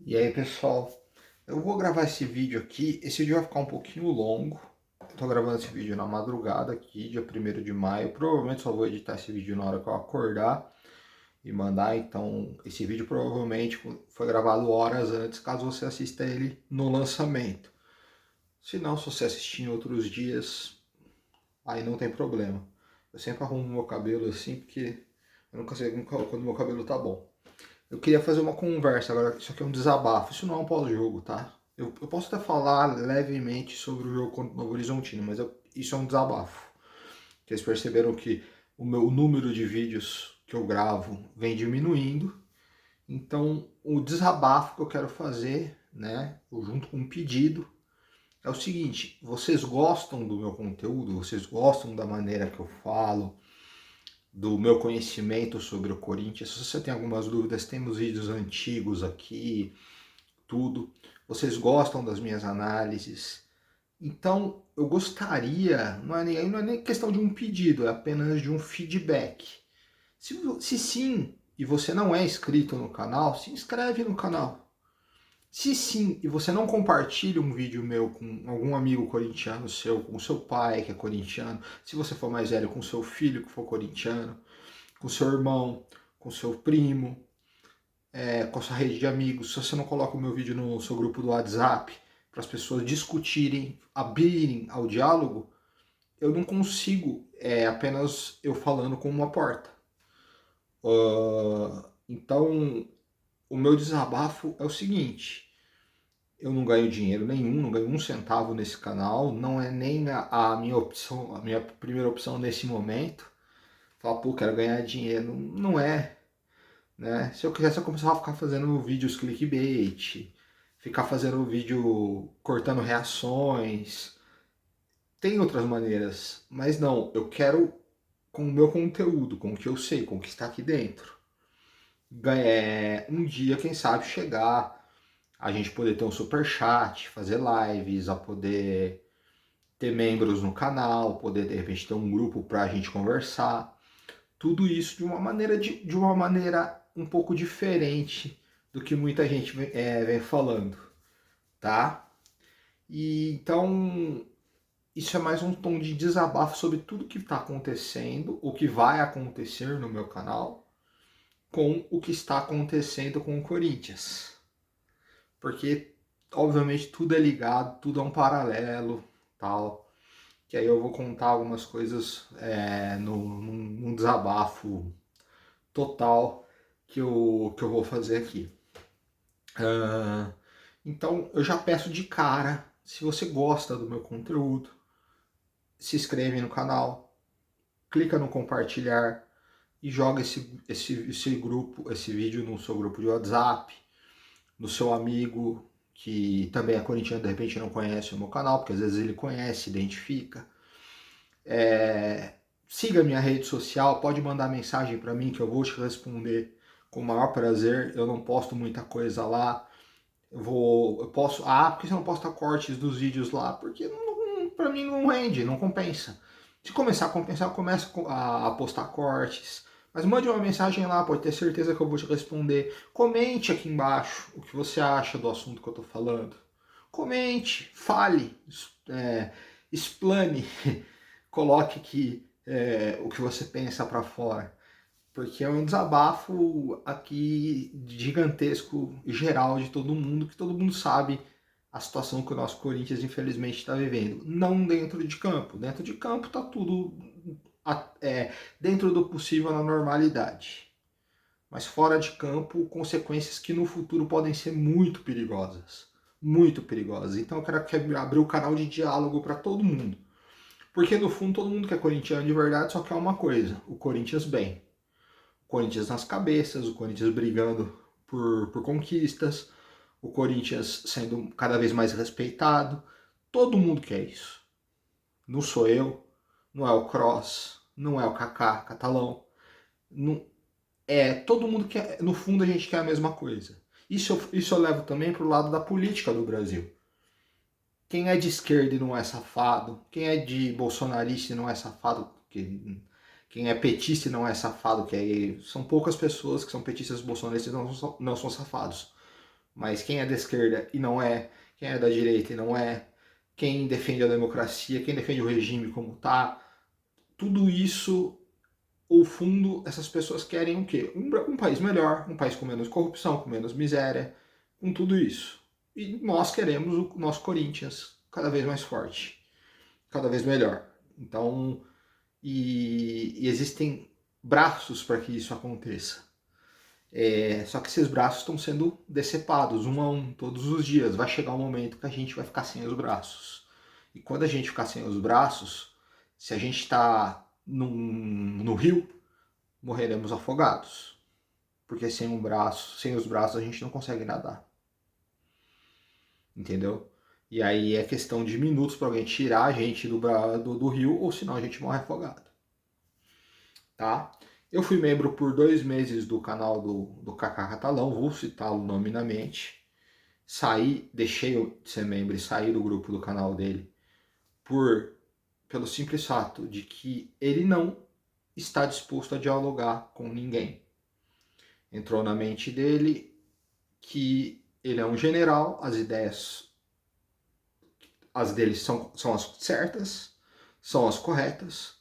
E aí, pessoal, eu vou gravar esse vídeo aqui. Esse vídeo vai ficar um pouquinho longo. Eu tô gravando esse vídeo na madrugada aqui, dia 1º de maio. Provavelmente só vou editar esse vídeo na hora que eu acordar e mandar. Então, esse vídeo provavelmente foi gravado horas antes, caso você assista ele no lançamento. Se não, se você assistir em outros dias, aí não tem problema. Eu sempre arrumo meu cabelo assim, porque eu nunca sei quando meu cabelo tá bom. Eu queria fazer uma conversa agora, isso aqui é um desabafo, isso não é um pós-jogo, tá? Eu posso até falar levemente sobre o jogo contra o Novo Horizontino, mas isso é um desabafo. Porque eles perceberam que o meu número de vídeos que eu gravo vem diminuindo, então o desabafo que eu quero fazer, né, junto com um pedido, é o seguinte: vocês gostam do meu conteúdo? Vocês gostam da maneira que eu falo? Do meu conhecimento sobre o Corinthians? Se você tem algumas dúvidas, temos vídeos antigos aqui, tudo. Vocês gostam das minhas análises? Então, eu gostaria, não é nem questão de um pedido, é apenas de um feedback. Se sim, e você não é inscrito no canal, se inscreve no canal. Se sim, e você não compartilha um vídeo meu com algum amigo corintiano seu, com seu pai que é corintiano, se você for mais velho, com seu filho que for corintiano, com seu irmão, com seu primo, com a sua rede de amigos, se você não coloca o meu vídeo no seu grupo do WhatsApp para as pessoas discutirem, abrirem ao diálogo, eu não consigo, apenas eu falando com uma porta. Então, o meu desabafo é o seguinte: eu não ganho dinheiro nenhum, não ganho um centavo nesse canal, não é nem a minha opção, a minha primeira opção nesse momento. Falar, pô, quero ganhar dinheiro, não é. Né? Se eu quisesse, eu começava a ficar fazendo vídeos clickbait, ficar fazendo vídeo cortando reações. Tem outras maneiras, mas não, eu quero com o meu conteúdo, com o que eu sei, com o que está aqui dentro. Um dia, quem sabe, chegar, a gente poder ter um super chat, fazer lives, a poder ter membros no canal, poder de repente ter um grupo para a gente conversar. Tudo isso de uma maneira um pouco diferente do que muita gente vem falando, tá? E então isso é mais um tom de desabafo sobre tudo que está acontecendo, o que vai acontecer no meu canal, com o que está acontecendo com o Corinthians. Porque, obviamente, tudo é ligado, tudo é um paralelo, tal. Que aí eu vou contar algumas coisas num desabafo total que eu vou fazer aqui. Então eu já peço de cara, se você gosta do meu conteúdo, se inscreve no canal, clica no compartilhar e joga esse vídeo no seu grupo de WhatsApp, no seu amigo que também é corintiano, de repente não conhece o meu canal, porque às vezes ele conhece, identifica. Siga minha rede social, pode mandar mensagem para mim que eu vou te responder com o maior prazer. Eu não posto muita coisa lá. Eu posso. Ah, por que você não posta cortes dos vídeos lá? Porque para mim não rende, não compensa. Se começar a compensar, eu começo a postar cortes. Mas mande uma mensagem lá, pode ter certeza que eu vou te responder. Comente aqui embaixo o que você acha do assunto que eu tô falando. Comente, fale, explane, coloque aqui o que você pensa para fora. Porque é um desabafo aqui gigantesco, geral, de todo mundo, que todo mundo sabe a situação que o nosso Corinthians infelizmente está vivendo. Não dentro de campo. Dentro de campo está tudo dentro do possível na normalidade. Mas fora de campo, consequências que no futuro podem ser muito perigosas. Muito perigosas. Então eu quero abrir o canal de diálogo para todo mundo. Porque no fundo todo mundo que é corintiano de verdade só quer uma coisa: o Corinthians bem. Corinthians nas cabeças, o Corinthians brigando por conquistas, o Corinthians sendo cada vez mais respeitado. Todo mundo quer isso. Não sou eu, não é o Kroos, não é o Kaká, catalão. Não, todo mundo quer, no fundo a gente quer a mesma coisa. Isso eu levo também para o lado da política do Brasil. Quem é de esquerda e não é safado, quem é de bolsonarista e não é safado, quem é petista e não é safado, são poucas pessoas que são petistas e bolsonaristas e não são safados. mas quem é da esquerda e não é, quem é da direita e não é, quem defende a democracia, quem defende o regime como tá, tudo isso, o fundo, essas pessoas querem o quê? Um país melhor, um país com menos corrupção, com menos miséria, com tudo isso. E nós queremos o nosso Corinthians cada vez mais forte, cada vez melhor. Então, e existem braços para que isso aconteça. Só que esses braços estão sendo decepados um a um todos os dias. Vai chegar um momento que a gente vai ficar sem os braços. E quando a gente ficar sem os braços, se a gente está no rio, morreremos afogados. Porque sem um braço, sem os braços a gente não consegue nadar. Entendeu? E aí é questão de minutos para alguém tirar a gente do rio, ou senão a gente morre afogado. Tá? Eu fui membro por 2 meses do canal do Kaká Catalão, vou citá-lo nominalmente. Saí, deixei de ser membro e saí do grupo do canal dele pelo simples fato de que ele não está disposto a dialogar com ninguém. Entrou na mente dele que ele é um general, as ideias as dele são as certas, são as corretas,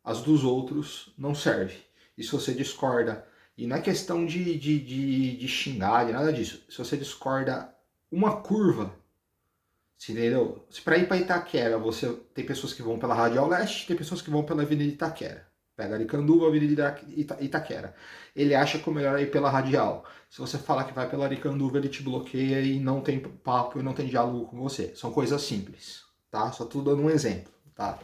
as dos outros não servem. E se você discorda, e não é questão de xingar, de nada disso, se você discorda uma curva, entendeu? Se para ir para Itaquera, você tem pessoas que vão pela Radial Leste, tem pessoas que vão pela Avenida Itaquera. Pega Aricanduva, Avenida Itaquera. Ele acha que o melhor é ir pela Radial. Se você falar que vai pela Aricanduva, ele te bloqueia e não tem papo e não tem diálogo com você. São coisas simples, tá? Só tô dando um exemplo, tá?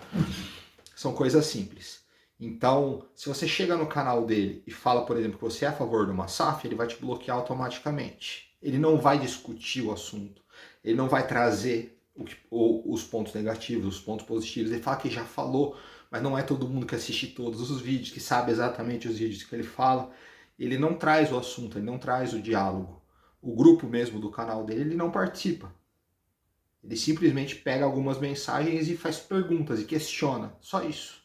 São coisas simples. Então, se você chega no canal dele e fala, por exemplo, que você é a favor de uma SAF, ele vai te bloquear automaticamente. Ele não vai discutir o assunto. Ele não vai trazer os pontos negativos, os pontos positivos. Ele fala que já falou, mas não é todo mundo que assiste todos os vídeos, que sabe exatamente os vídeos que ele fala. Ele não traz o assunto, ele não traz o diálogo. O grupo mesmo do canal dele, ele não participa. Ele simplesmente pega algumas mensagens e faz perguntas e questiona. Só isso.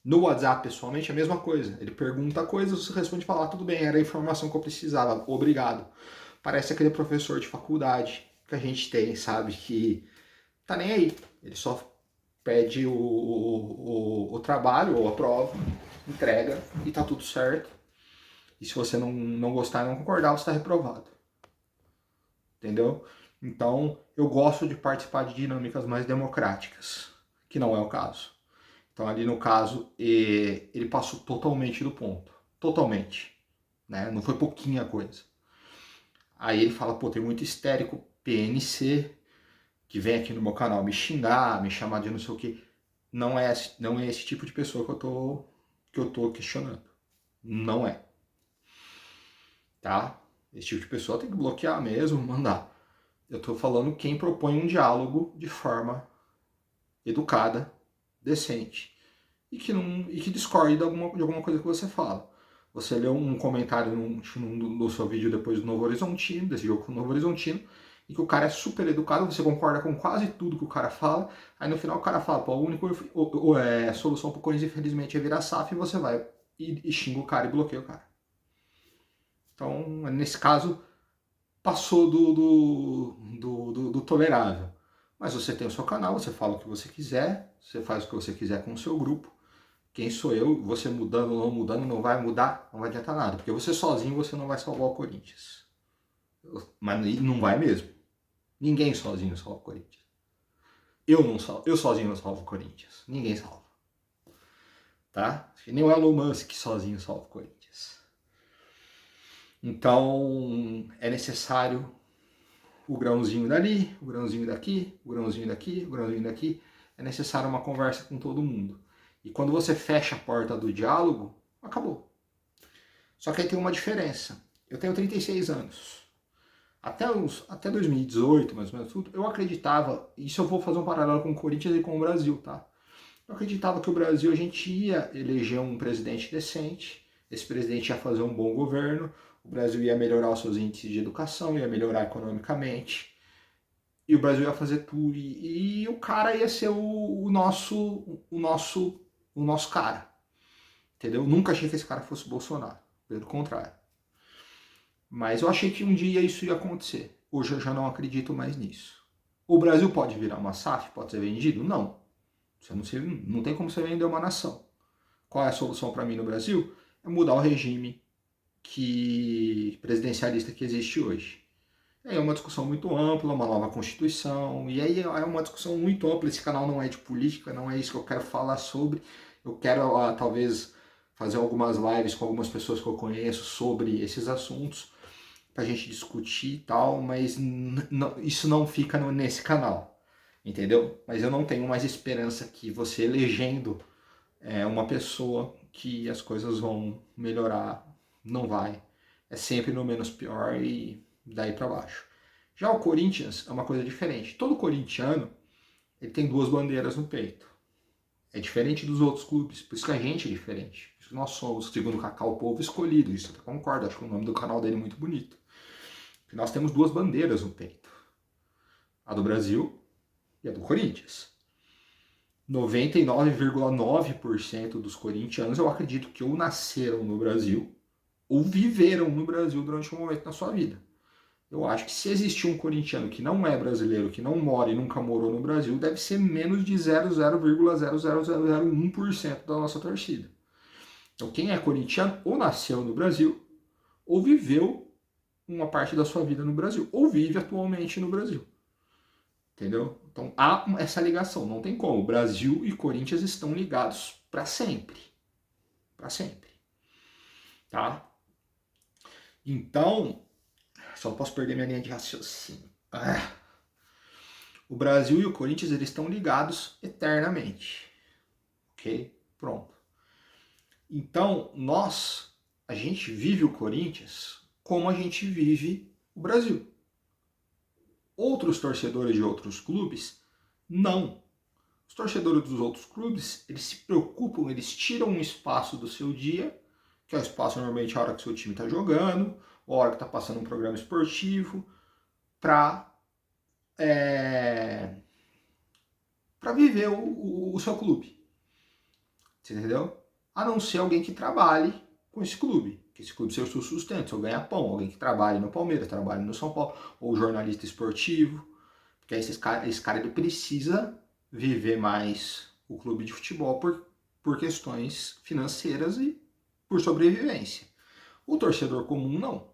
No WhatsApp, pessoalmente, é a mesma coisa. Ele pergunta coisas, você responde e fala, tudo bem, era a informação que eu precisava, obrigado. Parece aquele professor de faculdade que a gente tem, sabe, que tá nem aí. Ele só pede o trabalho ou a prova, entrega e tá tudo certo. E se você não gostar e não concordar, você está reprovado. Entendeu? Então, eu gosto de participar de dinâmicas mais democráticas, que não é o caso. Então, ali no caso, ele passou totalmente do ponto. Totalmente. Né? Não foi pouquinha coisa. Aí ele fala, pô, tem muito histérico PNC que vem aqui no meu canal me xingar, me chamar de não sei o que. Não é esse tipo de pessoa que eu tô questionando. Não é. Tá? Esse tipo de pessoa tem que bloquear mesmo, mandar. Eu tô falando quem propõe um diálogo de forma educada, decente, e que discorde de alguma coisa que você fala. Você leu um comentário no seu vídeo depois do Novo Horizontino, desse jogo com o Novo Horizontino, e que o cara é super educado, você concorda com quase tudo que o cara fala, aí no final o cara fala, pô, a única solução pro Corinthians, infelizmente, é virar SAF, e você vai e xinga o cara e bloqueia o cara. Então, nesse caso, passou do tolerável. Mas você tem o seu canal, você fala o que você quiser, você faz o que você quiser com o seu grupo. Quem sou eu? Você mudando ou não mudando não vai mudar, não vai adiantar nada. Porque você sozinho você não vai salvar o Corinthians. Mas não vai mesmo. Ninguém sozinho salva o Corinthians. Eu sozinho não salvo o Corinthians. Ninguém salva. Tá? Nem o Elon Musk sozinho salva o Corinthians. Então é necessário o grãozinho dali, o grãozinho daqui, o grãozinho daqui, o grãozinho daqui. É necessário uma conversa com todo mundo. E quando você fecha a porta do diálogo, acabou. Só que aí tem uma diferença. Eu tenho 36 anos. Até 2018, mais ou menos, eu acreditava, isso eu vou fazer um paralelo com o Corinthians e com o Brasil, tá? Eu acreditava que o Brasil a gente ia eleger um presidente decente, esse presidente ia fazer um bom governo, o Brasil ia melhorar os seus índices de educação, ia melhorar economicamente, e o Brasil ia fazer tudo, e o cara ia ser o nosso cara, entendeu? Nunca achei que esse cara fosse Bolsonaro, pelo contrário. Mas eu achei que um dia isso ia acontecer. Hoje eu já não acredito mais nisso. O Brasil pode virar uma SAF? Pode ser vendido? Não. Não tem como você vender uma nação. Qual é a solução para mim no Brasil? É mudar o regime presidencialista que existe hoje. É uma discussão muito ampla, uma nova Constituição, e aí é uma discussão muito ampla. Esse canal não é de política, não é isso que eu quero falar sobre. Eu quero, talvez, fazer algumas lives com algumas pessoas que eu conheço sobre esses assuntos, pra gente discutir e tal, mas isso não fica nesse canal, entendeu? Mas eu não tenho mais esperança que você elegendo uma pessoa que as coisas vão melhorar, não vai. É sempre no menos pior e daí para baixo. Já o Corinthians é uma coisa diferente. Todo corintiano ele tem duas bandeiras no peito. É diferente dos outros clubes, por isso que a gente é diferente. Por isso que nós somos, segundo o Cacau, o povo escolhido. Isso eu concordo, acho que o nome do canal dele é muito bonito. Porque nós temos duas bandeiras no peito. A do Brasil e a do Corinthians. 99,9% dos corintianos eu acredito que ou nasceram no Brasil ou viveram no Brasil durante um momento na sua vida. Eu acho que se existir um corintiano que não é brasileiro, que não mora e nunca morou no Brasil, deve ser menos de 0,00001% da nossa torcida. Então quem é corintiano ou nasceu no Brasil ou viveu uma parte da sua vida no Brasil, ou vive atualmente no Brasil. Entendeu? Então há essa ligação, não tem como. Brasil e Corinthians estão ligados para sempre. Para sempre. Tá? Então, só não posso perder minha linha de raciocínio. O Brasil e o Corinthians eles estão ligados eternamente. Ok? Pronto. Então, a gente vive o Corinthians como a gente vive o Brasil. Outros torcedores de outros clubes, não. Os torcedores dos outros clubes, eles se preocupam, eles tiram um espaço do seu dia, que é o espaço normalmente a hora que o seu time está jogando, ou a hora que está passando um programa esportivo, para viver o seu clube. Você entendeu? A não ser alguém que trabalhe com esse clube, que esse clube seja o seu sustento, seu ganha-pão, alguém que trabalhe no Palmeiras, trabalhe no São Paulo, ou jornalista esportivo, porque aí esse cara ele precisa viver mais o clube de futebol por questões financeiras e por sobrevivência. O torcedor comum não. O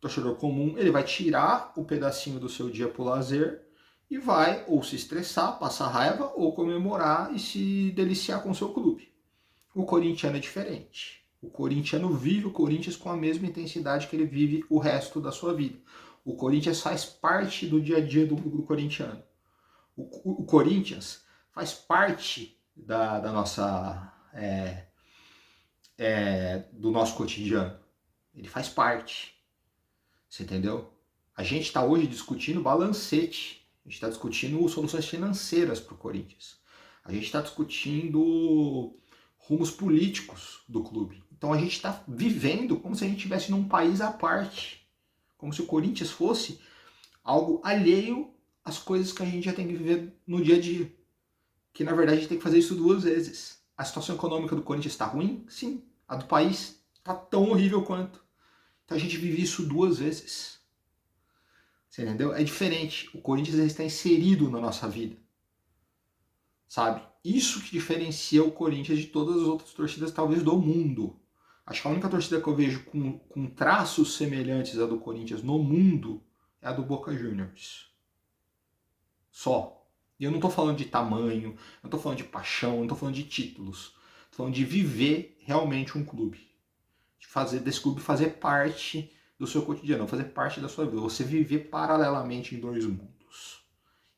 torcedor comum ele vai tirar o pedacinho do seu dia para o lazer e vai ou se estressar, passar raiva, ou comemorar e se deliciar com o seu clube. O corintiano é diferente. O corintiano vive o Corinthians com a mesma intensidade que ele vive o resto da sua vida. O Corinthians faz parte do dia a dia do corintiano. O Corinthians faz parte da nossa do nosso cotidiano. Ele faz parte. Você entendeu? A gente está hoje discutindo balancete. A gente está discutindo soluções financeiras para o Corinthians. A gente está discutindo rumos políticos do clube. Então a gente está vivendo como se a gente estivesse num país à parte. Como se o Corinthians fosse algo alheio às coisas que a gente já tem que viver no dia a dia. Que na verdade a gente tem que fazer isso duas vezes. A situação econômica do Corinthians está ruim? Sim. A do país está tão horrível quanto. Então a gente vive isso duas vezes. Você entendeu? É diferente. O Corinthians está inserido na nossa vida. Sabe? Isso que diferencia o Corinthians de todas as outras torcidas, talvez, do mundo. Acho que a única torcida que eu vejo com traços semelhantes à do Corinthians no mundo é a do Boca Juniors. Só. E eu não tô falando de tamanho, não tô falando de paixão, não tô falando de títulos. Tô falando de viver realmente um clube. De fazer desse clube fazer parte do seu cotidiano, fazer parte da sua vida. Você viver paralelamente em dois mundos.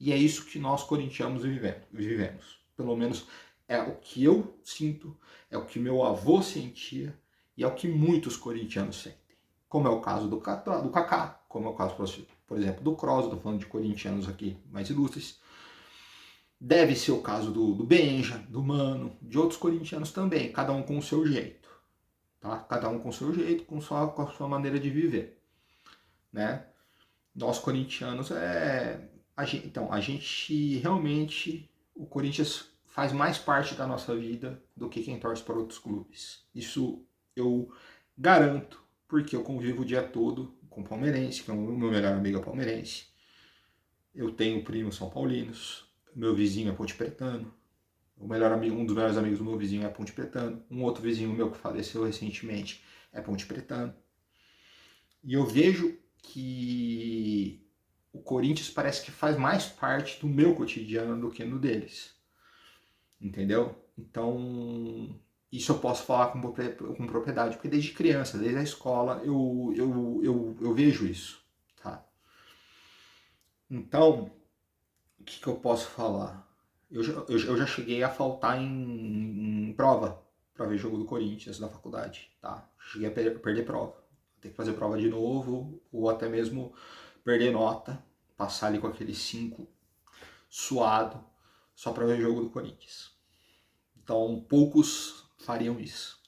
E é isso que nós corintianos vivemos. Pelo menos é o que eu sinto, é o que meu avô sentia e é o que muitos corintianos sentem. Como é o caso do Kaká, como é o caso, por exemplo, do Kroos, estou falando de corintianos aqui mais ilustres. Deve ser o caso do Benja, do Mano, de outros corintianos também, cada um com o seu jeito. Tá? Cada um com o seu jeito, com a sua maneira de viver. Né? Nós corintianos então, a gente realmente, o Corinthians faz mais parte da nossa vida do que quem torce para outros clubes. Isso eu garanto porque eu convivo o dia todo com palmeirense, que é o meu melhor amigo é palmeirense. Eu tenho primos são paulinos, meu vizinho é ponte pretano, o melhor amigo, um dos melhores amigos do meu vizinho é ponte pretano, um outro vizinho meu que faleceu recentemente é ponte pretano. E eu vejo que o Corinthians parece que faz mais parte do meu cotidiano do que no deles. Entendeu? Então, isso eu posso falar com propriedade, porque desde criança, desde a escola, eu vejo isso. Tá? Então, o que eu posso falar? Eu já cheguei a faltar em prova para ver jogo do Corinthians na faculdade. Tá? Cheguei a perder prova. Ter que fazer prova de novo, ou até mesmo perder nota, passar ali com aquele 5 suado, só para ver jogo do Corinthians. Então, poucos fariam isso.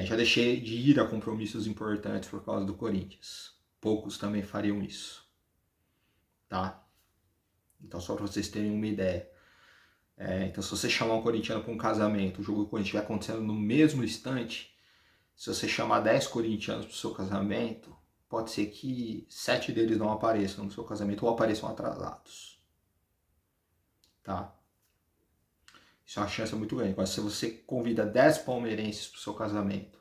Já deixei de ir a compromissos importantes por causa do Corinthians. Poucos também fariam isso. Tá? Então, só para vocês terem uma ideia. Então, se você chamar um corintiano para um casamento, o jogo do Corinthians estiver acontecendo no mesmo instante, se você chamar 10 corintianos para o seu casamento, pode ser que 7 deles não apareçam no seu casamento ou apareçam atrasados. Tá? Isso é uma chance muito grande. Mas se você convida 10 palmeirenses para o seu casamento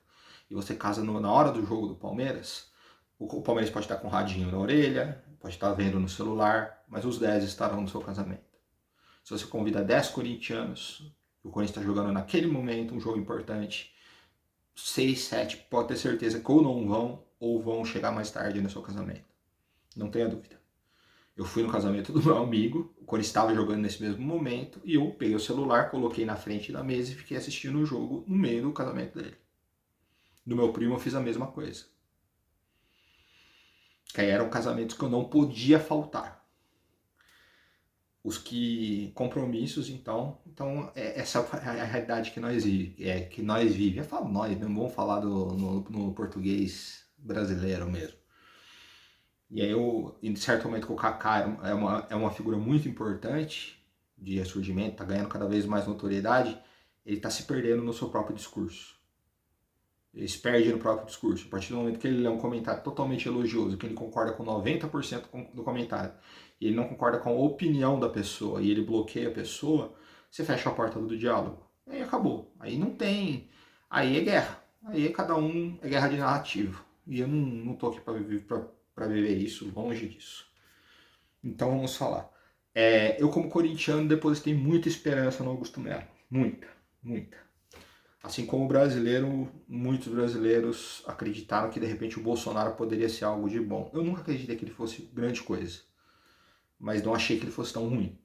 e você casa na hora do jogo do Palmeiras, o Palmeiras pode estar com o radinho na orelha, pode estar vendo no celular, mas os 10 estarão no seu casamento. Se você convida 10 corintianos, o Corinthians está jogando naquele momento um jogo importante, 6, 7, pode ter certeza que ou não vão, ou vão chegar mais tarde no seu casamento. Não tenha dúvida. Eu fui no casamento do meu amigo, o Corinthians estava jogando nesse mesmo momento, e eu peguei o celular, coloquei na frente da mesa e fiquei assistindo o jogo no meio do casamento dele. Do meu primo eu fiz a mesma coisa. Que aí eram casamentos que eu não podia faltar. Os que compromissos, então essa é a realidade que nós vivemos. Eu falo nós, não vamos falar no português brasileiro mesmo. E aí em certo momento que o Kaká é uma figura muito importante de ressurgimento, está ganhando cada vez mais notoriedade, ele está se perdendo no seu próprio discurso. Ele se perde no próprio discurso. A partir do momento que ele lê um comentário totalmente elogioso, que ele concorda com 90% do comentário, e ele não concorda com a opinião da pessoa, e ele bloqueia a pessoa, você fecha a porta do diálogo. Aí acabou. Aí não tem... Aí é guerra. Aí cada um é guerra de narrativa. E eu não tô aqui para viver isso, longe disso. Então vamos falar. Eu como corintiano depositei muita esperança no Augusto Melo. Muita, muita. Assim como brasileiro, muitos brasileiros acreditaram que de repente o Bolsonaro poderia ser algo de bom. Eu nunca acreditei que ele fosse grande coisa, mas não achei que ele fosse tão ruim.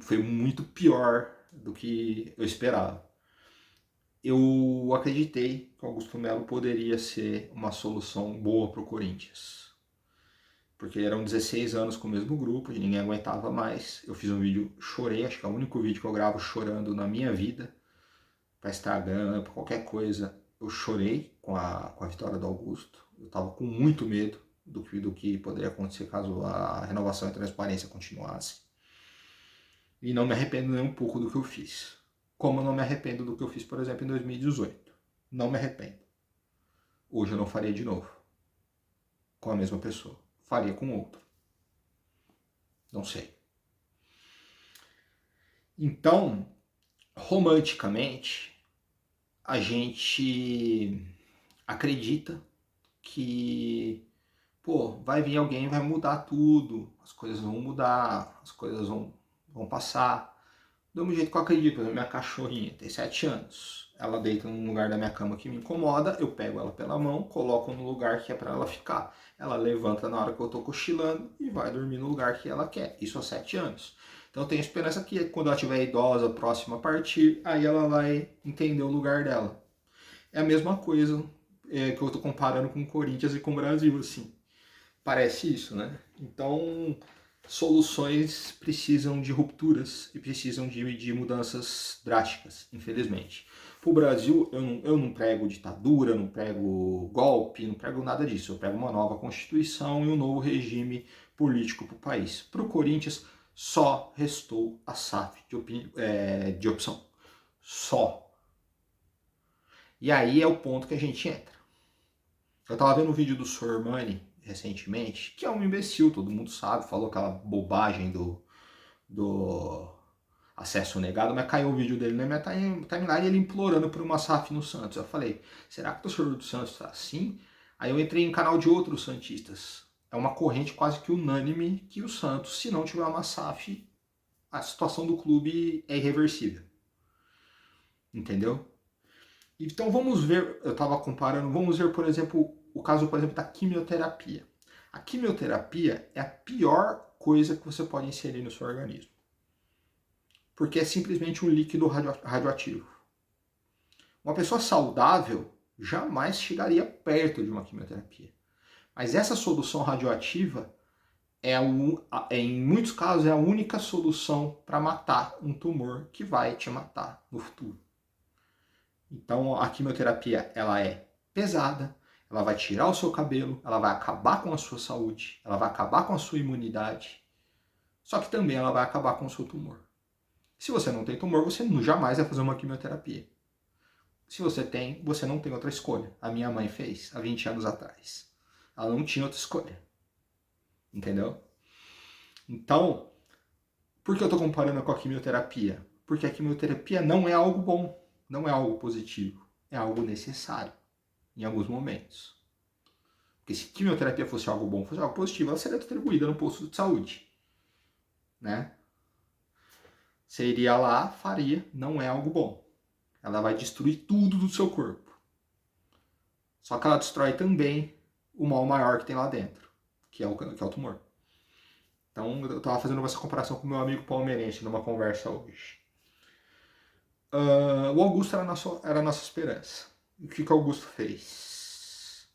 Foi muito pior do que eu esperava. Eu acreditei que o Augusto Melo poderia ser uma solução boa para o Corinthians. Porque eram 16 anos com o mesmo grupo, ninguém aguentava mais. Eu fiz um vídeo, chorei, acho que é o único vídeo que eu gravo chorando na minha vida. Para Instagram, para qualquer coisa, eu chorei com a vitória do Augusto. Eu estava com muito medo do que poderia acontecer caso a renovação e a transparência continuasse. E não me arrependo nem um pouco do que eu fiz. Como eu não me arrependo do que eu fiz, por exemplo, em 2018. Não me arrependo. Hoje eu não faria de novo. Com a mesma pessoa. Faria com outro. Não sei. Então, romanticamente, a gente acredita que, vai vir alguém e vai mudar tudo, as coisas vão mudar, as coisas vão passar. Do mesmo jeito que eu acredito, por exemplo, minha cachorrinha tem 7 anos, ela deita num lugar da minha cama que me incomoda, eu pego ela pela mão, coloco no lugar que é para ela ficar. Ela levanta na hora que eu tô cochilando e vai dormir no lugar que ela quer. Isso há 7 anos. Então eu tenho esperança que quando ela estiver idosa, próxima a partir, aí ela vai entender o lugar dela. É a mesma coisa que eu tô comparando com o Corinthians e com o Brasil, assim. Parece isso, né? Então, soluções precisam de rupturas e precisam de mudanças drásticas, infelizmente. Para o Brasil, eu não prego ditadura, não prego golpe, não prego nada disso. Eu prego uma nova Constituição e um novo regime político para o país. Para o Corinthians, só restou a SAF de opção. Só. E aí é o ponto que a gente entra. Eu tava vendo um vídeo do Sormani recentemente, que é um imbecil, todo mundo sabe, falou aquela bobagem do acesso negado, mas caiu o vídeo dele na minha timeline ele implorando por uma SAF no Santos. Eu falei, será que o torcedor do Santos tá assim? Aí eu entrei em canal de outros santistas. É uma corrente quase que unânime que o Santos, se não tiver uma SAF, a situação do clube é irreversível. Entendeu? Então vamos ver, eu estava comparando, vamos ver, por exemplo, o caso, por exemplo, da quimioterapia. A quimioterapia é a pior coisa que você pode inserir no seu organismo. Porque é simplesmente um líquido radioativo. Uma pessoa saudável jamais chegaria perto de uma quimioterapia. Mas essa solução radioativa em muitos casos, é a única solução para matar um tumor que vai te matar no futuro. Então a quimioterapia ela é pesada, ela vai tirar o seu cabelo, ela vai acabar com a sua saúde, ela vai acabar com a sua imunidade, só que também ela vai acabar com o seu tumor. Se você não tem tumor, você jamais vai fazer uma quimioterapia. Se você tem, você não tem outra escolha. A minha mãe fez há 20 anos atrás. Ela não tinha outra escolha. Entendeu? Então, por que eu estou comparando com a quimioterapia? Porque a quimioterapia não é algo bom, não é algo positivo, é algo necessário em alguns momentos. Porque se quimioterapia fosse algo bom, fosse algo positivo, ela seria distribuída no posto de saúde. Né? Você iria lá, faria, não é algo bom. Ela vai destruir tudo do seu corpo. Só que ela destrói também o mal maior que tem lá dentro, que é o tumor. Então eu estava fazendo essa comparação com o meu amigo palmeirense numa conversa hoje. O Augusto era a nossa esperança. E o que o Augusto fez?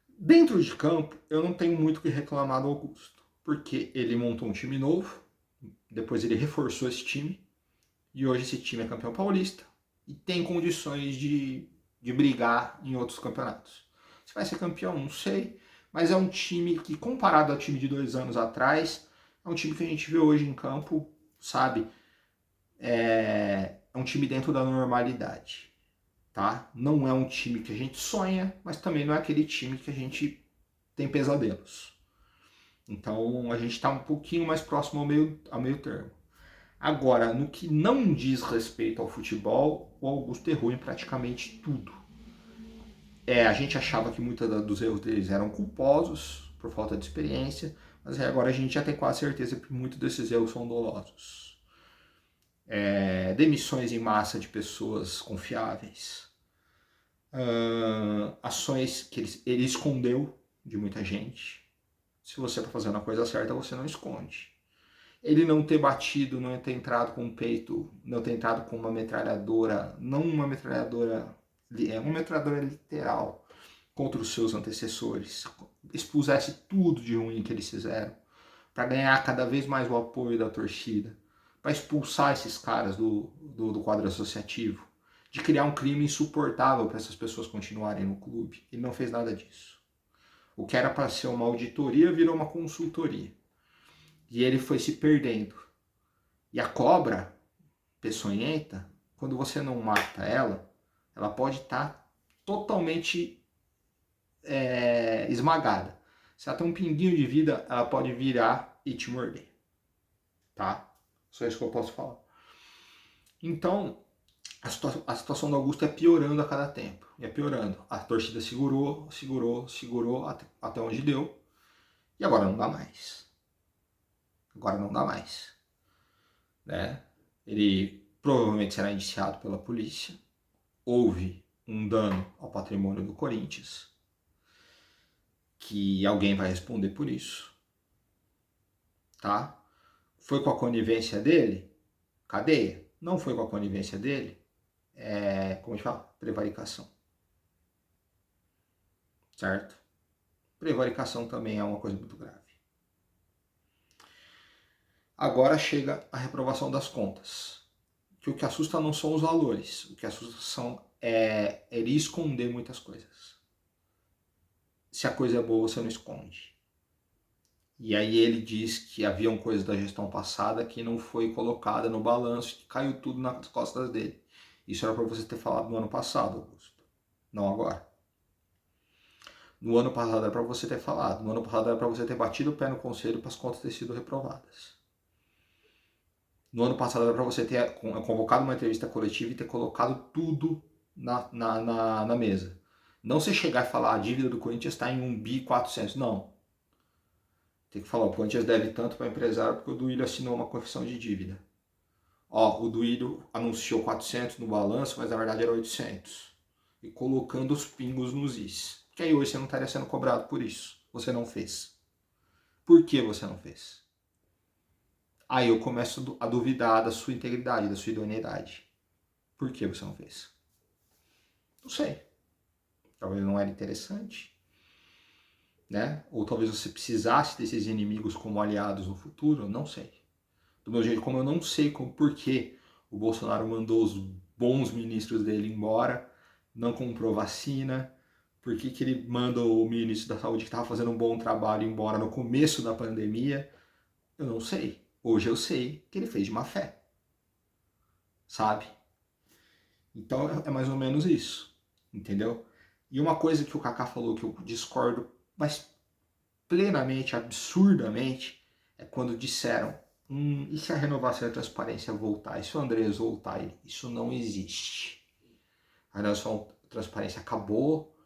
Dentro de campo, eu não tenho muito o que reclamar do Augusto. Porque ele montou um time novo, depois ele reforçou esse time, e hoje esse time é campeão paulista e tem condições de brigar em outros campeonatos. Se vai ser campeão, não sei, mas é um time que, comparado ao time de 2 anos atrás, é um time que a gente vê hoje em campo, sabe? É um time dentro da normalidade, tá? Não é um time que a gente sonha, mas também não é aquele time que a gente tem pesadelos. Então a gente está um pouquinho mais próximo ao meio termo. Agora, no que não diz respeito ao futebol, o Augusto errou em praticamente tudo. A gente achava que muitos dos erros deles eram culposos, por falta de experiência, mas agora a gente já tem quase certeza que muitos desses erros são dolosos. Demissões em massa de pessoas confiáveis, ações que ele escondeu de muita gente. Se você está fazendo a coisa certa, você não esconde. Ele não ter batido, não ter entrado com o peito, não ter entrado com uma metralhadora, não uma metralhadora literal contra os seus antecessores, expusesse tudo de ruim que eles fizeram, para ganhar cada vez mais o apoio da torcida, para expulsar esses caras do quadro associativo, de criar um crime insuportável para essas pessoas continuarem no clube. Ele não fez nada disso. O que era para ser uma auditoria virou uma consultoria. E ele foi se perdendo. E a cobra peçonhenta, quando você não mata ela, ela pode estar totalmente esmagada. Se ela tem um pinguinho de vida, ela pode virar e te morder. Tá? Só isso que eu posso falar. Então, a situação do Augusto é piorando a cada tempo. É piorando. A torcida segurou até onde deu. E agora não dá mais. Agora não dá mais. Né? Ele provavelmente será indiciado pela polícia. Houve um dano ao patrimônio do Corinthians, que alguém vai responder por isso. Tá? Foi com a conivência dele? Cadeia. Não foi com a conivência dele? Como a gente fala? Prevaricação. Certo? Prevaricação também é uma coisa muito grave. Agora chega a reprovação das contas. Que o que assusta não são os valores, o que assusta é ele esconder muitas coisas. Se a coisa é boa, você não esconde. E aí ele diz que haviam coisas da gestão passada que não foi colocada no balanço, que caiu tudo nas costas dele. Isso era para você ter falado no ano passado, Augusto. Não agora. No ano passado era para você ter falado. No ano passado era para você ter batido o pé no conselho para as contas terem sido reprovadas. No ano passado era para você ter convocado uma entrevista coletiva e ter colocado tudo na mesa. Não você chegar e falar a dívida do Corinthians está em 1.400 bi. Não. Tem que falar, o Corinthians deve tanto para empresário porque o Duílio assinou uma confissão de dívida. Ó, o Duílio anunciou 400 no balanço, mas na verdade era 800. E colocando os pingos nos is. Que aí hoje você não estaria sendo cobrado por isso. Você não fez. Por que você não fez? Aí eu começo a duvidar da sua integridade, da sua idoneidade. Por que você não fez? Não sei. Talvez não era interessante, né? Ou talvez você precisasse desses inimigos como aliados no futuro, não sei. Do meu jeito, como eu não sei por que o Bolsonaro mandou os bons ministros dele embora, não comprou vacina, por que ele manda o ministro da Saúde que estava fazendo um bom trabalho embora no começo da pandemia, eu não sei. Hoje eu sei que ele fez de má fé, sabe? Então é mais ou menos isso, entendeu? E uma coisa que o Kaká falou que eu discordo, mas plenamente, absurdamente, é quando disseram: e se a renovação e a transparência voltar? E se o Andrés voltar? Isso não existe. A renovação e a transparência acabou,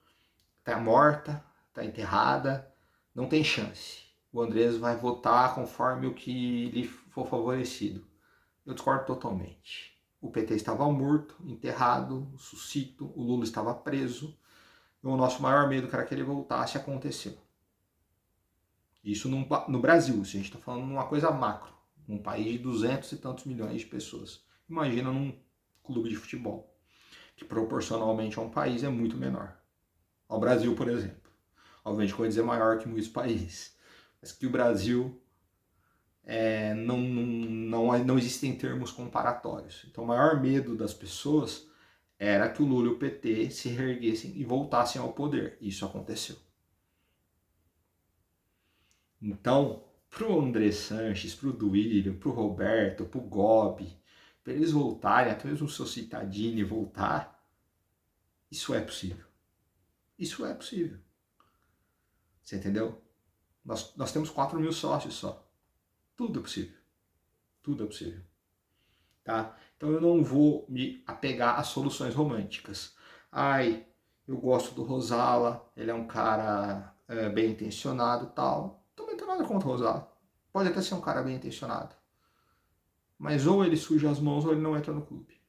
está morta, está enterrada, não tem chance. O Andrés vai votar conforme o que lhe for favorecido. Eu discordo totalmente. O PT estava morto, enterrado, suscito, o Lula estava preso. E o nosso maior medo, que era que ele voltasse, aconteceu. Isso no Brasil, se a gente está falando numa coisa macro, num país de 200 e tantos milhões de pessoas. Imagina num clube de futebol, que proporcionalmente a um país é muito menor. Ao Brasil, por exemplo. Obviamente, como eu dizer, maior que muitos países. Mas que o Brasil não existem termos comparatórios. Então, o maior medo das pessoas era que o Lula e o PT se reerguessem e voltassem ao poder. Isso aconteceu. Então, pro André Sanches, pro Duílio, pro Roberto, pro Gobi, para eles voltarem, até mesmo o seu Cittadini voltar, isso é possível. Isso é possível. Você entendeu? Nós temos 4 mil sócios só. Tudo é possível. Tudo é possível. Tá? Então eu não vou me apegar a soluções românticas. Ai, eu gosto do Rosala, ele é um cara bem intencionado e tal. Também não tenho nada contra o Rosala. Pode até ser um cara bem intencionado. Mas ou ele suja as mãos ou ele não entra no clube.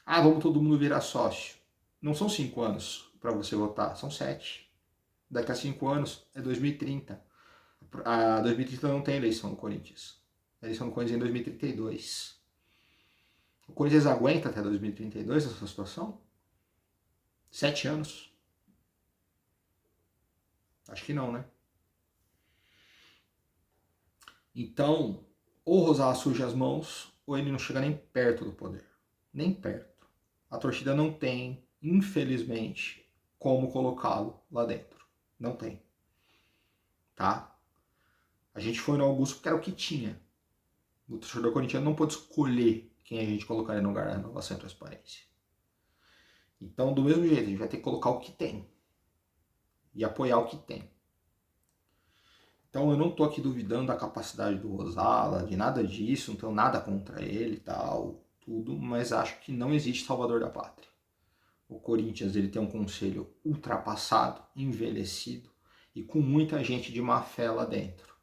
Ah, vamos todo mundo virar sócio. Não são 5 anos para você votar, são 7. Daqui a 5 anos é 2030. A 2030 não tem eleição no Corinthians. A eleição no Corinthians é em 2032. O Corinthians aguenta até 2032 essa situação? 7 anos? Acho que não, né? Então, ou o Rosala suja as mãos, ou ele não chega nem perto do poder. Nem perto. A torcida não tem, infelizmente, como colocá-lo lá dentro. Não tem. Tá? A gente foi no Augusto porque era o que tinha. O torcedor corintiano não pôde escolher quem a gente colocaria no lugar da renovação e transparência. Então, do mesmo jeito, a gente vai ter que colocar o que tem. E apoiar o que tem. Então eu não estou aqui duvidando da capacidade do Rosala, de nada disso, não tenho nada contra ele e tal, tudo, mas acho que não existe salvador da pátria. O Corinthians ele tem um conselho ultrapassado, envelhecido e com muita gente de má fé lá dentro.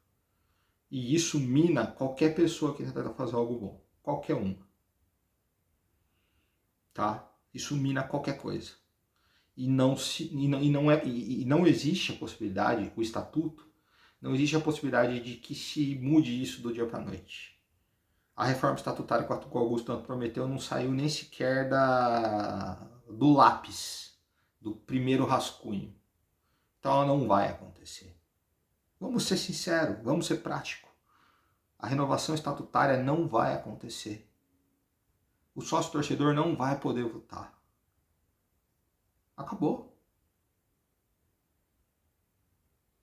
E isso mina qualquer pessoa que tenta fazer algo bom, qualquer um. Tá? Isso mina qualquer coisa. E não existe a possibilidade, o estatuto, não existe a possibilidade de que se mude isso do dia para a noite. A reforma estatutária que o Augusto tanto prometeu não saiu nem sequer do lápis, do primeiro rascunho. Então ela não vai acontecer. Vamos ser sinceros, vamos ser práticos. A renovação estatutária não vai acontecer. O sócio torcedor não vai poder votar. Acabou.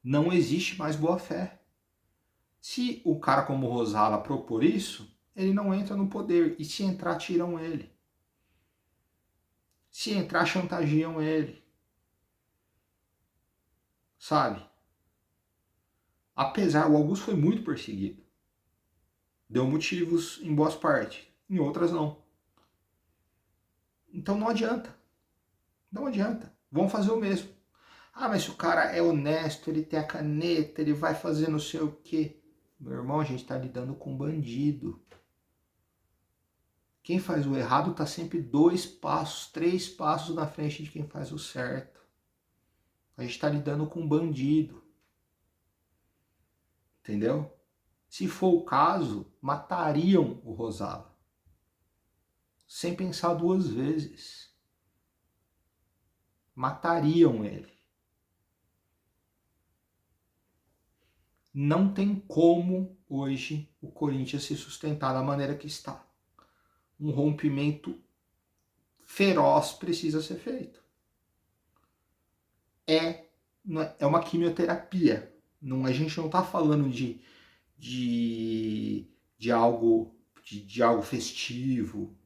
Não existe mais boa fé. Se o cara como o Rosala propor isso, ele não entra no poder. E se entrar, tiram ele. Se entrar, chantageiam ele. Sabe? Apesar, o Augusto foi muito perseguido. Deu motivos em boas partes. Em outras, não. Então não adianta. Não adianta. Vão fazer o mesmo. Ah, mas se o cara é honesto, ele tem a caneta, ele vai fazer não sei o quê. Meu irmão, a gente está lidando com bandido. Quem faz o errado está sempre 2 passos, 3 passos na frente de quem faz o certo. A gente está lidando com bandido. Entendeu? Se for o caso, matariam o Rosala. Sem pensar 2 vezes. Matariam ele. Não tem como hoje o Corinthians se sustentar da maneira que está. Um rompimento feroz precisa ser feito. É uma quimioterapia. Não, a gente não está falando de algo festivo.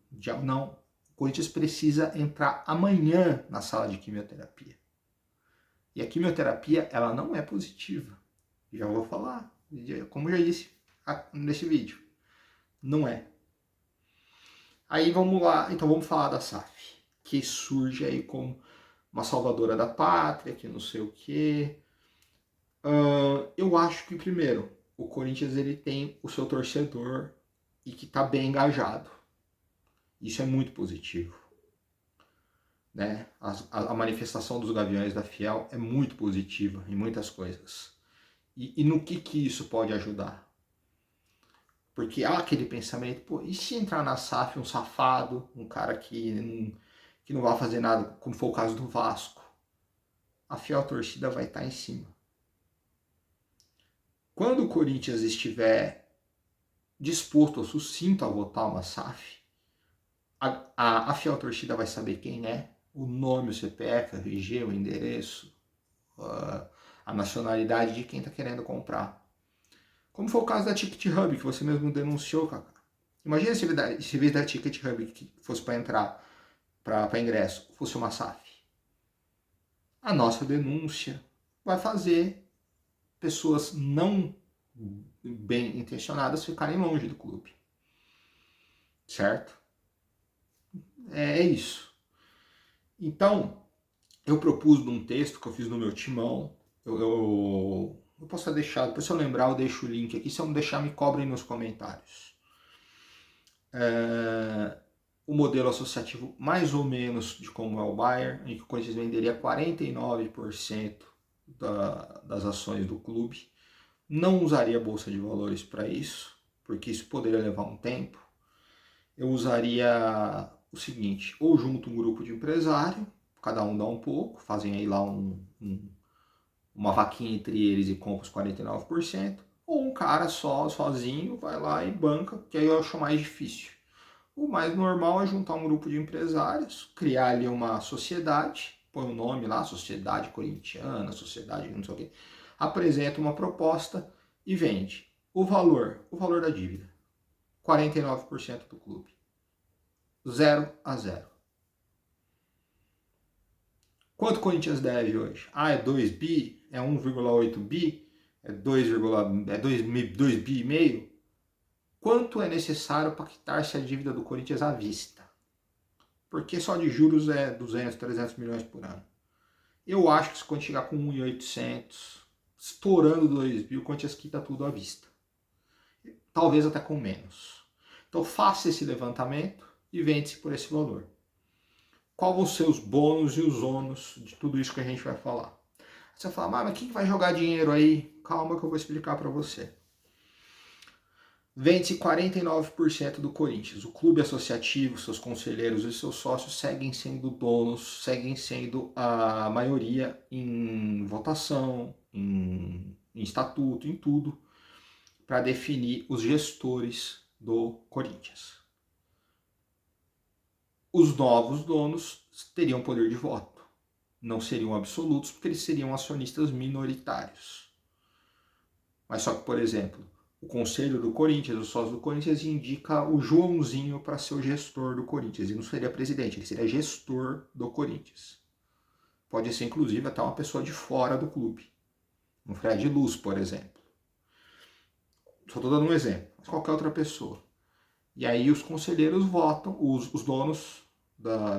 Não. O Corinthians precisa entrar amanhã na sala de quimioterapia. E a quimioterapia, ela não é positiva. Já vou falar, como já disse nesse vídeo. Não é. Aí vamos lá, então vamos falar da SAF, que surge aí como uma salvadora da pátria, que não sei o quê. Eu acho que, primeiro, o Corinthians ele tem o seu torcedor e que está bem engajado. Isso é muito positivo. Né? A manifestação dos Gaviões da Fiel é muito positiva em muitas coisas. E no que isso pode ajudar? Porque há aquele pensamento, pô, e se entrar na SAF um safado, um cara que não vai fazer nada, como foi o caso do Vasco? A fiel torcida vai estar em cima. Quando o Corinthians estiver disposto ou sucinto a votar uma SAF, a fiel torcida vai saber quem é, o nome, o CPF, o RG, o endereço, a nacionalidade de quem está querendo comprar. Como foi o caso da Ticket Hub, que você mesmo denunciou, Kaká. Imagina se em vez da Ticket Hub que fosse para entrar, para ingresso, fosse uma SAF. A nossa denúncia vai fazer pessoas não bem intencionadas ficarem longe do clube. Certo? É isso. Então, eu propus num texto que eu fiz no meu timão, eu posso deixar, depois se eu lembrar eu deixo o link aqui, se eu não deixar me cobrem nos comentários. O modelo associativo mais ou menos de como é o Bayer, em que o Corinthians venderia 49% das ações do clube. Não usaria a Bolsa de Valores para isso, porque isso poderia levar um tempo. Eu usaria o seguinte, ou junto um grupo de empresário, cada um dá um pouco, fazem aí lá uma vaquinha entre eles e compra os 49%, ou um cara sozinho, vai lá e banca, que aí eu acho mais difícil. O mais normal é juntar um grupo de empresários, criar ali uma sociedade, põe o nome lá, Sociedade Corintiana, Sociedade não sei o quê, apresenta uma proposta e vende. O valor da dívida, 49% do clube. 0-0. Quanto o Corinthians deve hoje? É 2 bi? É 1,8 bi? É 2 bi e meio? Quanto é necessário para quitar-se a dívida do Corinthians à vista? Porque só de juros é 200, 300 milhões por ano. Eu acho que se quando chegar com 1.800, estourando 2 bi, o Corinthians quita tudo à vista. Talvez até com menos. Então faça esse levantamento e vende-se por esse valor. Qual vão ser os bônus e os ônus de tudo isso que a gente vai falar? Você vai falar, mas quem vai jogar dinheiro aí? Calma que eu vou explicar para você. Vende-se 49% do Corinthians. O clube associativo, seus conselheiros e seus sócios seguem sendo donos, seguem sendo a maioria em votação, em estatuto, em tudo, para definir os gestores do Corinthians. Os novos donos teriam poder de voto. Não seriam absolutos, porque eles seriam acionistas minoritários. Mas só que, por exemplo, o conselho do Corinthians, os sócios do Corinthians, indica o Joãozinho para ser o gestor do Corinthians. Ele não seria presidente, ele seria gestor do Corinthians. Pode ser, inclusive, até uma pessoa de fora do clube. Um Fred Luz, por exemplo. Só estou dando um exemplo, mas qualquer outra pessoa. E aí os conselheiros votam, os donos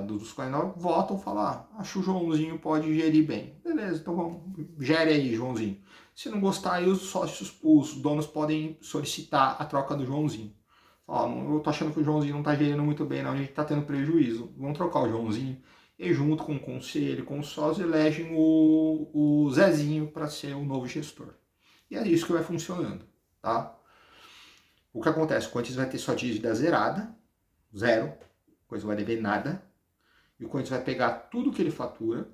dos canais votam, falam, acho que o Joãozinho pode gerir bem. Beleza, então vamos, gere aí, Joãozinho. Se não gostar, aí os sócios, os donos podem solicitar a troca do Joãozinho. Eu tô achando que o Joãozinho não tá gerindo muito bem, não, a gente tá tendo prejuízo. Vamos trocar o Joãozinho. E junto com o conselho, com os sócios, elegem o Zezinho para ser o novo gestor. E é isso que vai funcionando, tá? O que acontece? O Corinthians vai ter sua dívida zerada, zero, o Corinthians não vai dever nada, e o Corinthians vai pegar tudo que ele fatura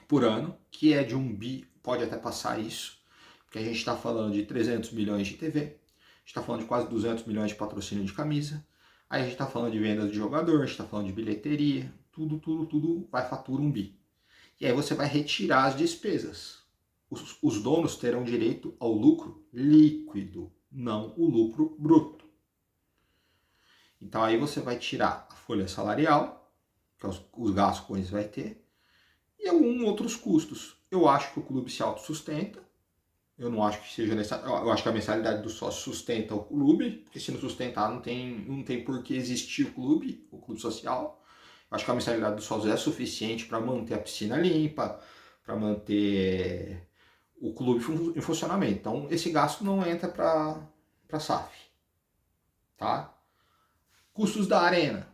por ano, que é de 1 bi, pode até passar isso, porque a gente está falando de 300 milhões de TV, a gente está falando de quase 200 milhões de patrocínio de camisa, aí a gente está falando de vendas de jogador, a gente está falando de bilheteria, tudo vai fatura 1 bi. E aí você vai retirar as despesas. Os donos terão direito ao lucro líquido, não o lucro bruto. Então aí você vai tirar a folha salarial, que é os gastos que o Corinthians vai ter, e alguns outros custos. Eu acho que o clube se autossustenta, eu não acho que seja necessário, eu acho que a mensalidade do sócio sustenta o clube, porque se não sustentar não tem por que existir o clube social. Eu acho que a mensalidade do sócio é suficiente para manter a piscina limpa, para manter o clube em funcionamento. Então esse gasto não entra para SAF, tá? Custos da arena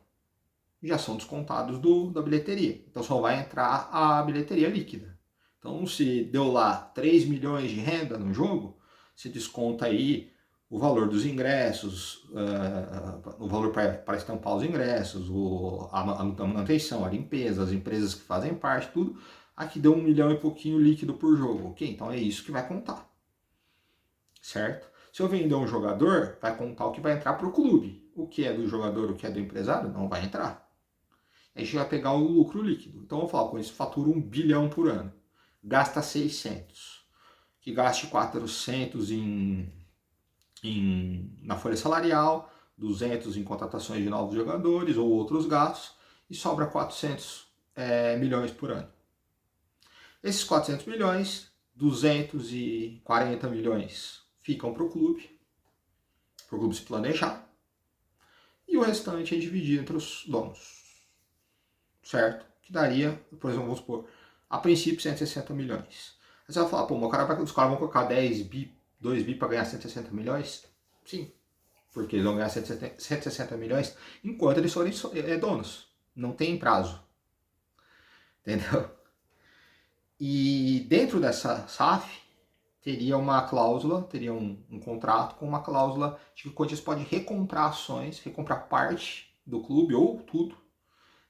já são descontados da bilheteria. Então só vai entrar a bilheteria líquida. Então se deu lá 3 milhões de renda no jogo, se desconta aí o valor dos ingressos, o valor para estampar os ingressos, a manutenção, a limpeza, as empresas que fazem parte, tudo. Aqui deu 1 milhão e pouquinho líquido por jogo. Ok, então é isso que vai contar. Certo? Se eu vender um jogador, vai contar o que vai entrar para o clube. O que é do jogador, o que é do empresário, não vai entrar. A gente vai pegar o lucro líquido. Então eu falo, com isso fatura 1 bilhão por ano. Gasta 600. Que gaste 400 na folha salarial, 200 em contratações de novos jogadores ou outros gastos, e sobra 400 milhões por ano. Esses 400 milhões, 240 milhões ficam para o clube se planejar, e o restante é dividido entre os donos, certo? Que daria, por exemplo, vamos supor, a princípio 160 milhões. Aí você vai falar, pô, os caras vão colocar 10 bi, 2 bi para ganhar 160 milhões? Sim, porque eles vão ganhar 160 milhões enquanto eles forem donos. Não tem prazo. Entendeu? E dentro dessa SAF, teria uma cláusula, teria um contrato com uma cláusula de que o Corinthians pode recomprar ações, recomprar parte do clube ou tudo,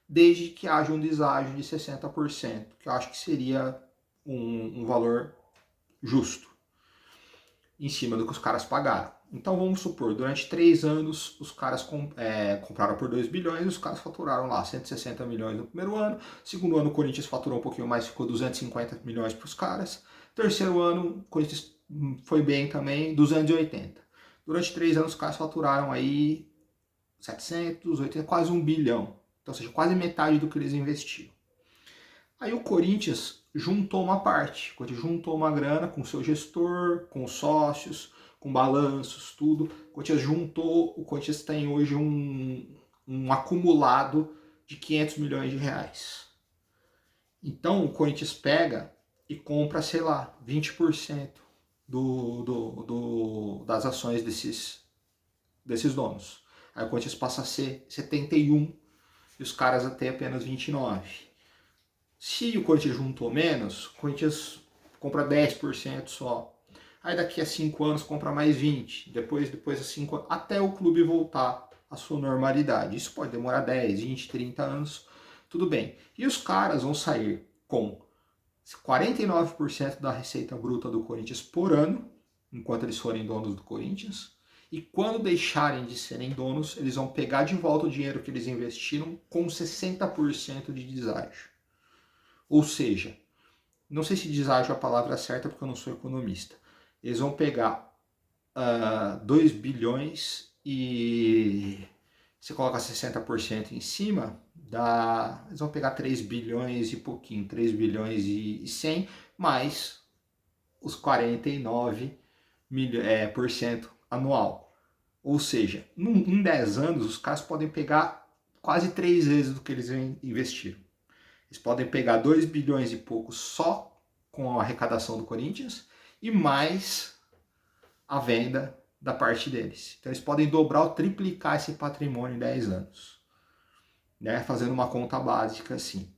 desde que haja um deságio de 60%, que eu acho que seria um valor justo, em cima do que os caras pagaram. Então vamos supor, durante 3 anos os caras compraram por 2 bilhões, os caras faturaram lá 160 milhões no primeiro ano, segundo ano o Corinthians faturou um pouquinho mais, ficou 250 milhões para os caras, terceiro ano o Corinthians foi bem também, 280. Durante 3 anos os caras faturaram aí 700, 80, quase 1 bilhão, então, ou seja, quase metade do que eles investiram. Aí o Corinthians juntou uma parte, o Corinthians juntou uma grana com o seu gestor, com os sócios, com balanços, tudo. O Corinthians tem hoje um acumulado de 500 milhões de reais. Então o Corinthians pega e compra, sei lá, 20% das ações desses donos. Aí o Corinthians passa a ser 71 e os caras até apenas 29. Se o Corinthians juntou menos, o Corinthians compra 10% só. Aí daqui a 5 anos compra mais 20%. Depois de 5 anos, até o clube voltar à sua normalidade. Isso pode demorar 10, 20, 30 anos. Tudo bem. E os caras vão sair com 49% da receita bruta do Corinthians por ano, enquanto eles forem donos do Corinthians. E quando deixarem de serem donos, eles vão pegar de volta o dinheiro que eles investiram com 60% de deságio. Ou seja, não sei se deságio é a palavra certa porque eu não sou economista. Eles vão pegar 2 bilhões e você coloca 60% em cima, eles vão pegar 3 bilhões e pouquinho, 3 bilhões e 100, mais os 49 por cento anual. Ou seja, em 10 anos, os caras podem pegar quase 3 vezes do que eles investiram. Eles podem pegar 2 bilhões e pouco só com a arrecadação do Corinthians e mais a venda da parte deles. Então eles podem dobrar ou triplicar esse patrimônio em 10 anos. Né? Fazendo uma conta básica assim.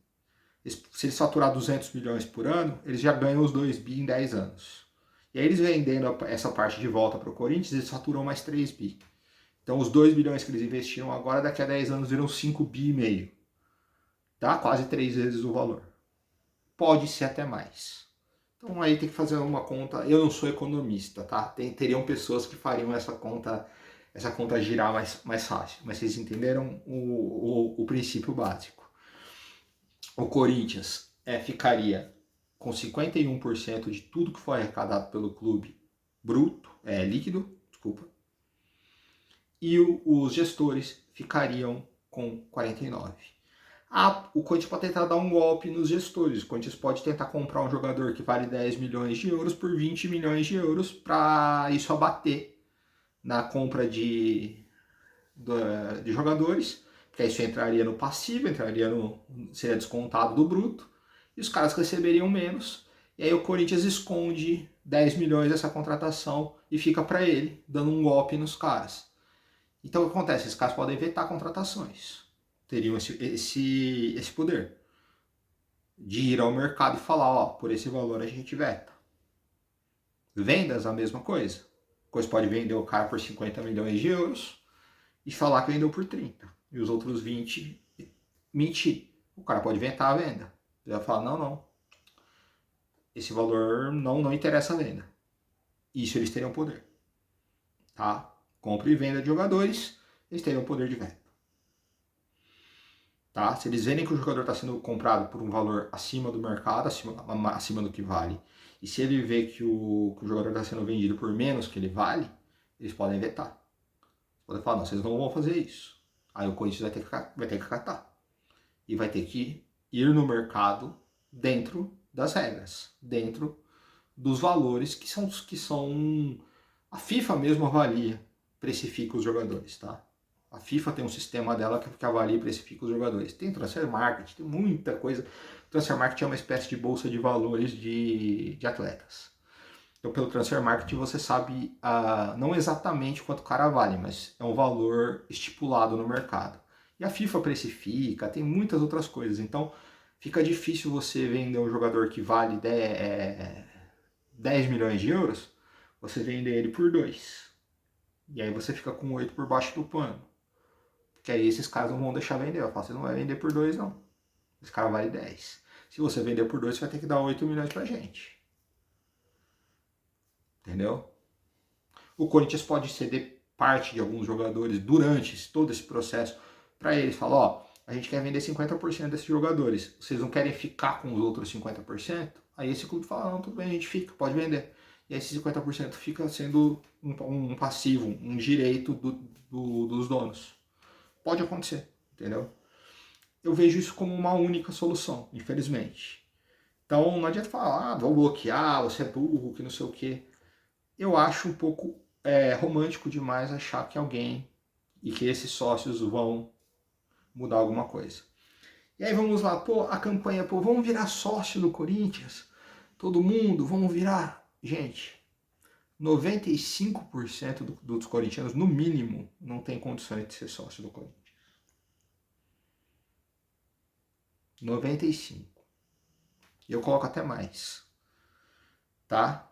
Se eles faturar 200 milhões por ano, eles já ganham os 2 bi em 10 anos. E aí eles vendendo essa parte de volta para o Corinthians, eles faturam mais 3 bi. Então os 2 bilhões que eles investiram agora, daqui a 10 anos viram 5 bi e meio. Tá? Quase 3 vezes o valor. Pode ser até mais. Então aí tem que fazer uma conta. Eu não sou economista, tá? Teriam pessoas que fariam essa conta girar mais fácil. Mas vocês entenderam o princípio básico. O Corinthians ficaria com 51% de tudo que foi arrecadado pelo clube bruto, líquido, desculpa. E os gestores ficariam com 49%. O Corinthians pode tentar dar um golpe nos gestores. O Corinthians pode tentar comprar um jogador que vale 10 milhões de euros por 20 milhões de euros para isso abater na compra de jogadores, porque isso entraria no passivo, seria descontado do bruto, e os caras receberiam menos, e aí o Corinthians esconde 10 milhões dessa contratação e fica para ele, dando um golpe nos caras. Então o que acontece? Esses caras podem vetar contratações. Teriam esse poder de ir ao mercado e falar, ó, por esse valor a gente veta. Vendas, a mesma coisa. A coisa pode vender o cara por 50 milhões de euros e falar que vendeu por 30. E os outros 20 mentir. O cara pode inventar a venda. Ele vai falar, não. Esse valor não interessa a venda. Isso eles teriam poder. Tá? Compra e venda de jogadores, eles teriam poder de venda. Tá? Se eles verem que o jogador está sendo comprado por um valor acima do mercado, acima do que vale, e se ele vê que o jogador está sendo vendido por menos que ele vale, eles podem vetar. Podem falar, não, vocês não vão fazer isso. Aí o Corinthians vai ter que acatar. E vai ter que ir no mercado dentro das regras, dentro dos valores que são a FIFA mesmo avalia, precifica os jogadores, tá? A FIFA tem um sistema dela que avalia e precifica os jogadores. Tem transfer market, tem muita coisa. Transfer market é uma espécie de bolsa de valores de atletas. Então, pelo transfer market, você sabe não exatamente quanto o cara vale, mas é um valor estipulado no mercado. E a FIFA precifica, tem muitas outras coisas. Então, fica difícil você vender um jogador que vale 10 milhões de euros, você vender ele por 2. E aí você fica com 8 por baixo do pano. Que aí esses caras não vão deixar vender. Eu falo, você não vai vender por 2, não. Esse cara vale 10. Se você vender por 2, você vai ter que dar 8 milhões pra gente. Entendeu? O Corinthians pode ceder parte de alguns jogadores durante todo esse processo para eles. Falar, ó, a gente quer vender 50% desses jogadores. Vocês não querem ficar com os outros 50%? Aí esse clube fala, não, tudo bem, a gente fica, pode vender. E aí esse 50% fica sendo um passivo, um direito dos donos. Pode acontecer, entendeu? Eu vejo isso como uma única solução, infelizmente. Então não adianta falar, vou bloquear, você é burro, que não sei o quê. Eu acho um pouco romântico demais achar que alguém e que esses sócios vão mudar alguma coisa. E aí vamos lá, a campanha, vamos virar sócio do Corinthians? Todo mundo, vamos virar? Gente, 95% dos corintianos, no mínimo, não tem condições de ser sócio do Corinthians. 95%. E eu coloco até mais. Tá?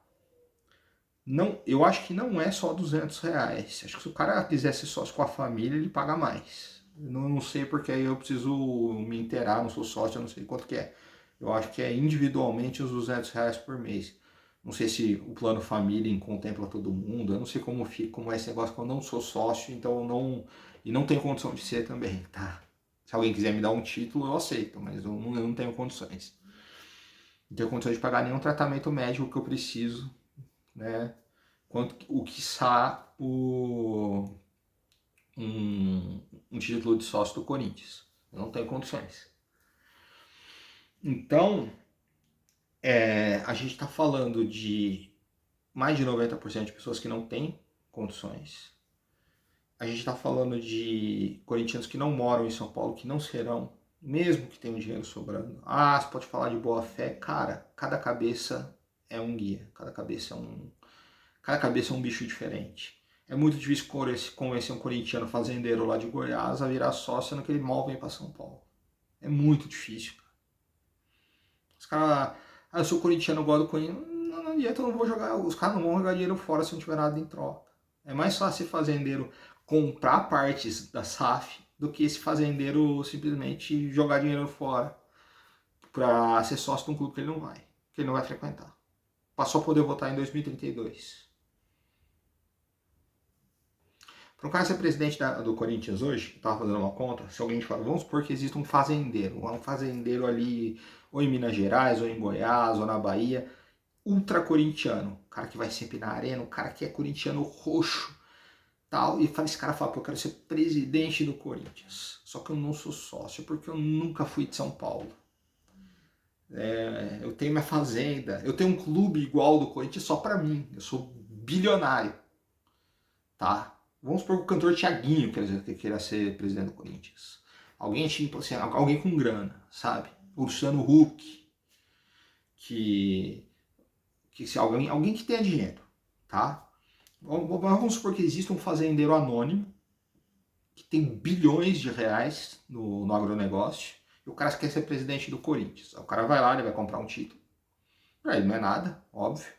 Não, eu acho que não é só R$200. Acho que se o cara quiser ser sócio com a família, ele paga mais. Eu não sei porque aí eu preciso me inteirar, não sou sócio, eu não sei quanto que é. Eu acho que é individualmente os R$200 por mês. Não sei se o plano família contempla todo mundo, eu não sei como fica, como é esse negócio, que eu não sou sócio, então não tenho condição de ser também, tá? Se alguém quiser me dar um título, eu aceito, mas eu não tenho condições. Não tenho condições de pagar nenhum tratamento médico que eu preciso, né? quanto o quiçá um título de sócio do Corinthians. Eu não tenho condições. Então, a gente está falando de mais de 90% de pessoas que não têm condições. A gente está falando de corintianos que não moram em São Paulo, que não serão, mesmo que tenham dinheiro sobrando. Ah, você pode falar de boa fé. Cara, cada cabeça é um guia. Cada cabeça é um bicho diferente. É muito difícil convencer um corintiano fazendeiro lá de Goiás a virar sócio, sendo que ele mal vem para São Paulo. É muito difícil. Os caras, eu sou corintiano, eu gosto do Corinthians. Não adianta, eu não vou jogar. Os caras não vão jogar dinheiro fora se não tiver nada em troca. É mais fácil esse fazendeiro comprar partes da SAF do que esse fazendeiro simplesmente jogar dinheiro fora para ser sócio de um clube que ele não vai frequentar. Para só poder votar em 2032. Para um cara ser presidente do Corinthians hoje, eu estava fazendo uma conta, se alguém te fala, vamos supor que existe um fazendeiro ali, ou em Minas Gerais, ou em Goiás, ou na Bahia, ultra corintiano, o cara que vai sempre na arena, o cara que é corintiano roxo, tal, e esse cara fala, pô, eu quero ser presidente do Corinthians, só que eu não sou sócio, porque eu nunca fui de São Paulo. Eu tenho minha fazenda, eu tenho um clube igual do Corinthians só pra mim, eu sou bilionário, tá? Vamos supor que o cantor Thiaguinho queira ser presidente do Corinthians. Alguém tipo assim, alguém com grana, sabe? O Luciano Huck, que se alguém que tenha dinheiro, tá? Vamos supor que existe um fazendeiro anônimo que tem bilhões de reais no agronegócio e o cara quer ser presidente do Corinthians. O cara vai lá, ele vai comprar um título. Pra ele não é nada, óbvio.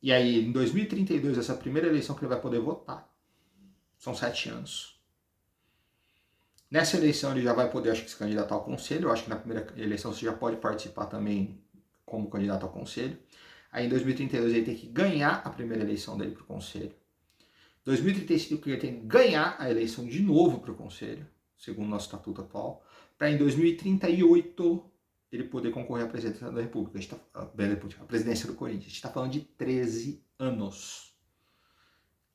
E aí, em 2032, essa é a primeira eleição que ele vai poder votar. São 7 anos. Nessa eleição ele já vai poder, acho que, se candidatar ao conselho. Eu acho que na primeira eleição você já pode participar também como candidato ao conselho. Aí em 2032 ele tem que ganhar a primeira eleição dele para o conselho. 2035 ele tem que ganhar a eleição de novo para o conselho, segundo o nosso estatuto atual. Para em 2038 ele poder concorrer à presidência da República. A presidência do Corinthians. A gente está falando de 13 anos.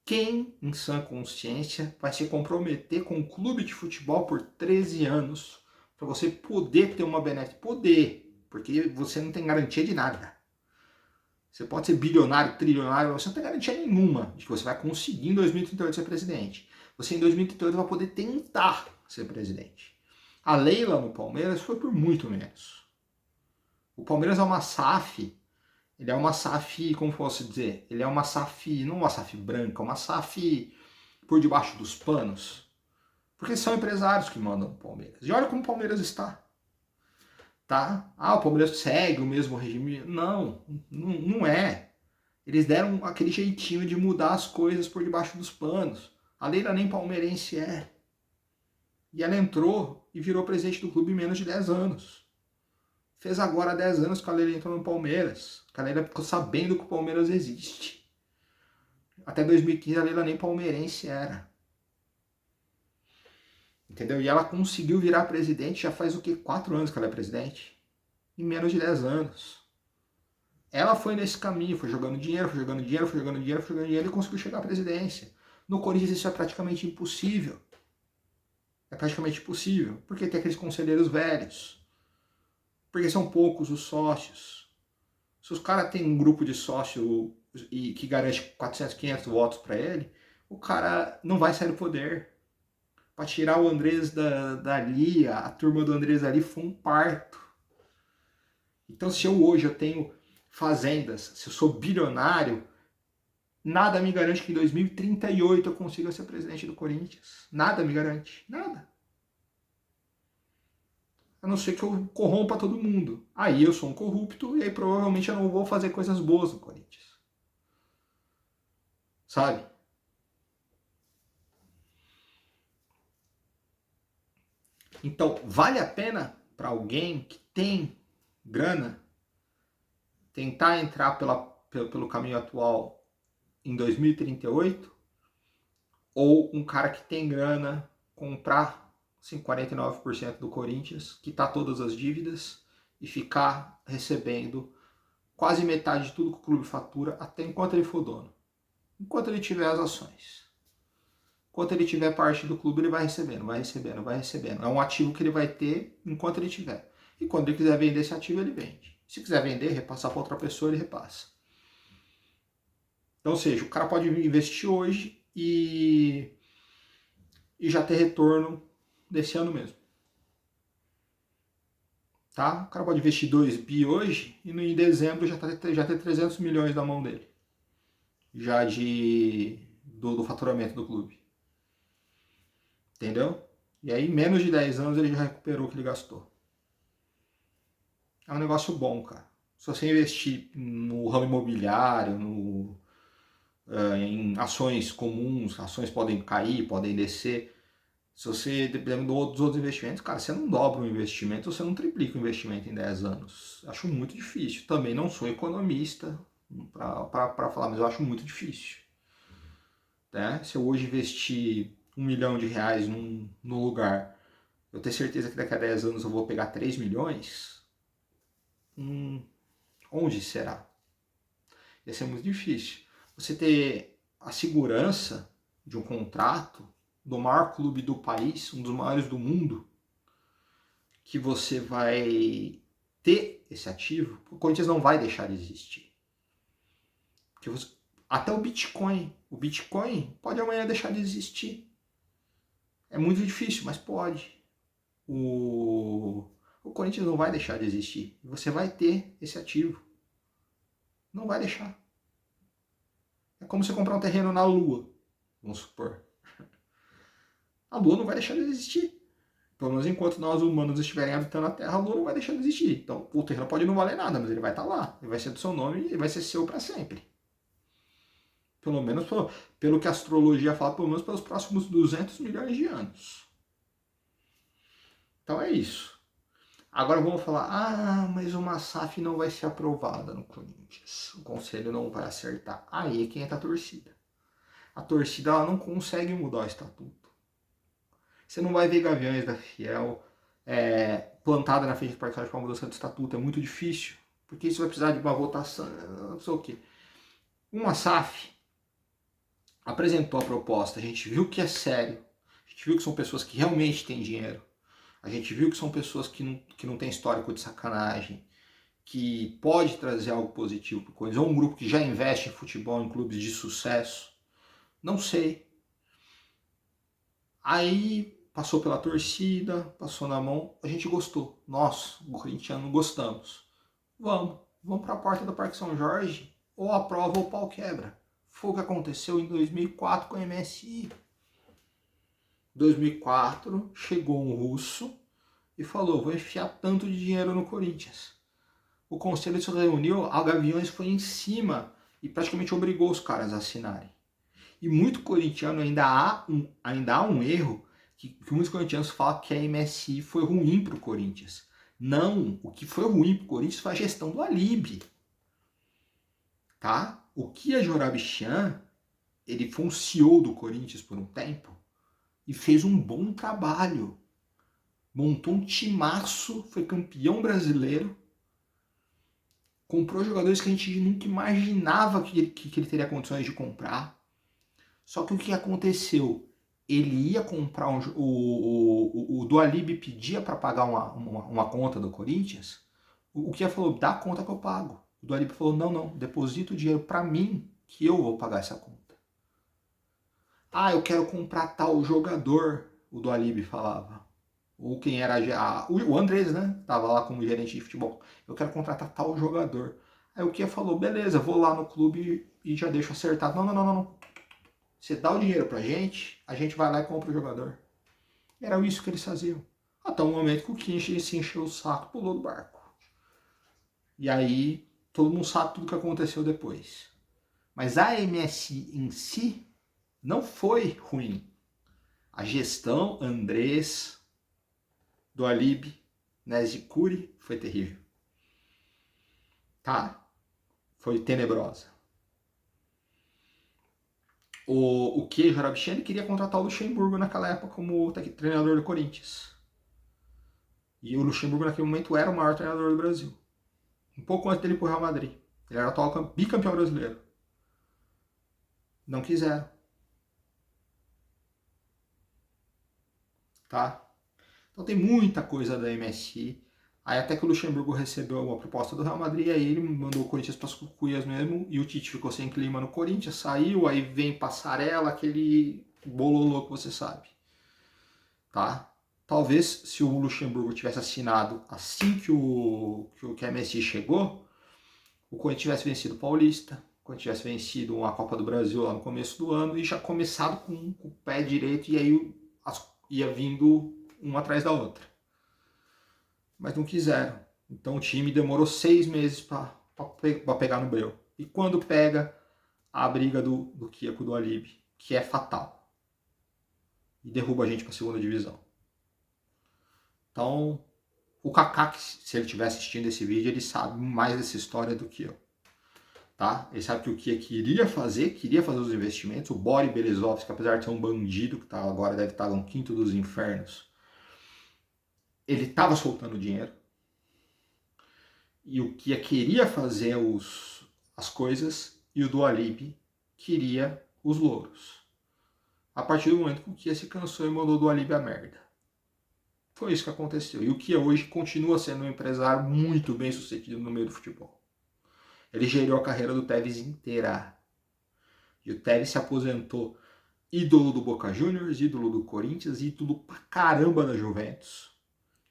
Quem, em sã consciência, vai se comprometer com um clube de futebol por 13 anos para você poder ter uma benéfica? Poder, porque você não tem garantia de nada. Você pode ser bilionário, trilionário, mas você não tem garantia nenhuma de que você vai conseguir em 2038 ser presidente. Você em 2038 vai poder tentar ser presidente. A Leila no Palmeiras foi por muito menos. O Palmeiras é uma SAF. Ele é uma SAF, como posso dizer? Ele é uma SAF, não uma SAF branca, uma SAF por debaixo dos panos. Porque são empresários que mandam no Palmeiras. E olha como o Palmeiras está. Tá? Ah, o Palmeiras segue o mesmo regime. Não é. Eles deram aquele jeitinho de mudar as coisas por debaixo dos panos. A Leila nem palmeirense é. E ela entrou e virou presidente do clube em menos de 10 anos. Fez agora 10 anos que a Leila entrou no Palmeiras. Que a Leila ficou sabendo que o Palmeiras existe. Até 2015 a Leila nem palmeirense era. Entendeu? E ela conseguiu virar presidente já faz o quê? 4 anos que ela é presidente? Em menos de 10 anos. Ela foi nesse caminho, foi jogando dinheiro, foi jogando dinheiro, foi jogando dinheiro, foi jogando dinheiro e conseguiu chegar à presidência. No Corinthians isso é praticamente impossível. É praticamente impossível. Porque tem aqueles conselheiros velhos. Porque são poucos os sócios. Se os caras têm um grupo de sócio e que garante 400, 500 votos para ele, o cara não vai sair do poder. Para tirar o Andrés dali, a turma do Andrés ali foi um parto. Então se eu tenho fazendas, se eu sou bilionário, nada me garante que em 2038 eu consiga ser presidente do Corinthians. Nada me garante. Nada. A não ser que eu corrompa todo mundo. Aí eu sou um corrupto e aí provavelmente eu não vou fazer coisas boas no Corinthians. Sabe? Então, vale a pena para alguém que tem grana tentar entrar pelo caminho atual em 2038? Ou um cara que tem grana comprar assim, 49% do Corinthians, quitar todas as dívidas e ficar recebendo quase metade de tudo que o clube fatura até enquanto ele for dono. Enquanto ele tiver as ações. Enquanto ele tiver parte do clube, ele vai recebendo, vai recebendo, vai recebendo. É um ativo que ele vai ter enquanto ele tiver. E quando ele quiser vender esse ativo, ele vende. Se quiser vender, repassar para outra pessoa, ele repassa. Então, ou seja, o cara pode investir hoje e já ter retorno desse ano mesmo. Tá? O cara pode investir 2 bi hoje e em dezembro já ter 300 milhões na mão dele. Já do faturamento do clube. Entendeu? E aí, em menos de 10 anos, ele já recuperou o que ele gastou. É um negócio bom, cara. Se você investir no ramo imobiliário, em ações comuns, ações podem cair, podem descer. Se você, dependendo dos outros investimentos, cara, você não dobra o investimento, você não triplica o investimento em 10 anos. Acho muito difícil. Também não sou economista para falar, mas eu acho muito difícil. Né? Se eu hoje investir R$1 milhão num lugar, eu tenho certeza que daqui a 10 anos eu vou pegar 3 milhões? Onde será? Ia ser muito difícil. Você ter a segurança de um contrato do maior clube do país, um dos maiores do mundo, que você vai ter esse ativo, o Corinthians não vai deixar de existir. Porque até o Bitcoin pode amanhã deixar de existir. É muito difícil, mas pode. O Corinthians não vai deixar de existir. Você vai ter esse ativo. Não vai deixar. É como você comprar um terreno na Lua, vamos supor. A Lua não vai deixar de existir. Pelo menos enquanto nós humanos estiverem habitando a Terra, a Lua não vai deixar de existir. Então o terreno pode não valer nada, mas ele vai estar lá. Ele vai ser do seu nome e vai ser seu para sempre. Pelo menos pelo que a astrologia fala, pelo menos pelos próximos 200 milhões de anos. Então é isso. Agora vamos falar, mas uma SAF não vai ser aprovada no Corinthians. O conselho não vai acertar. Aí é quem entra a torcida. A torcida ela não consegue mudar o estatuto. Você não vai ver Gaviões da Fiel plantada na frente do Parque para mudança do estatuto. É muito difícil. Porque isso vai precisar de uma votação, não sei o quê. Uma SAF apresentou a proposta, a gente viu que é sério. A gente viu que são pessoas que realmente têm dinheiro. A gente viu que são pessoas que não têm histórico de sacanagem, que pode trazer algo positivo para o Corinthians. É um grupo que já investe em futebol, em clubes de sucesso. Não sei. Aí passou pela torcida, passou na mão, a gente gostou. Nós, o corintiano, gostamos. Vamos para a porta do Parque São Jorge, ou aprova ou o pau quebra. Foi o que aconteceu em 2004 com a MSI. 2004, chegou um russo e falou, vou enfiar tanto de dinheiro no Corinthians. O conselho se reuniu, a Gaviões foi em cima e praticamente obrigou os caras a assinarem. E muito corintiano ainda há um erro que muitos corintianos falam que a MSI foi ruim para o Corinthians. Não, o que foi ruim para o Corinthians foi a gestão do Alib. Tá? O Kia Jorabichian, ele foi um CEO do Corinthians por um tempo e fez um bom trabalho. Montou um timaço, foi campeão brasileiro, comprou jogadores que a gente nunca imaginava que ele teria condições de comprar. Só que o que aconteceu? Ele ia comprar o Dualib pedia para pagar uma conta do Corinthians. O Kia falou, dá a conta que eu pago. O Dualib falou, não, deposita o dinheiro para mim que eu vou pagar essa conta. Eu quero comprar tal jogador, o Dualib falava. Ou quem era o Andrés, né? Tava lá como gerente de futebol. Eu quero contratar tal jogador. Aí o Kia falou, beleza, vou lá no clube e já deixo acertado. Não. Você dá o dinheiro pra gente, a gente vai lá e compra o jogador. Era isso que eles faziam. Até o momento que o Kia se encheu o saco e pulou do barco. E aí, todo mundo sabe tudo o que aconteceu depois. Mas a MSI em si não foi ruim. A gestão, Andrés, Dualib, Nezicuri, foi terrível. Tá? Foi tenebrosa. O que Jorabichian queria contratar o Luxemburgo naquela época como treinador do Corinthians. E o Luxemburgo naquele momento era o maior treinador do Brasil. Um pouco antes dele ir pro Real Madrid. Ele era o atual bicampeão brasileiro. Não quiseram. Tá? Então tem muita coisa da MSI. Aí até que o Luxemburgo recebeu uma proposta do Real Madrid, aí ele mandou o Corinthians para as cucuias mesmo, e o Tite ficou sem clima no Corinthians, saiu, aí vem Passarella, aquele bololô que você sabe. Tá? Talvez se o Luxemburgo tivesse assinado assim que a MSI chegou, o Corinthians tivesse vencido o Paulista, o Corinthians tivesse vencido uma Copa do Brasil lá no começo do ano e já começado com o pé direito, e aí ia vindo uma atrás da outra. Mas não quiseram. Então o time demorou 6 meses para pegar no breu. E quando pega, a briga do Kia com o do Alib, que é fatal. E derruba a gente para a segunda divisão. Então, o Kaká, se ele estiver assistindo esse vídeo, ele sabe mais dessa história do que eu. Tá? Ele sabe que o Kia queria fazer os investimentos. O Bori Berezovski, apesar de ser um bandido, que agora deve estar no quinto dos infernos, ele estava soltando dinheiro. E o Kia queria fazer as coisas e o do Alib queria os louros. A partir do momento que o Kia se cansou e mandou do Alib a merda. Foi isso que aconteceu. E o Kia hoje continua sendo um empresário muito bem sucedido no meio do futebol. Ele gerou a carreira do Tevez inteira. E o Tevez se aposentou ídolo do Boca Juniors, ídolo do Corinthians, ídolo pra caramba da Juventus.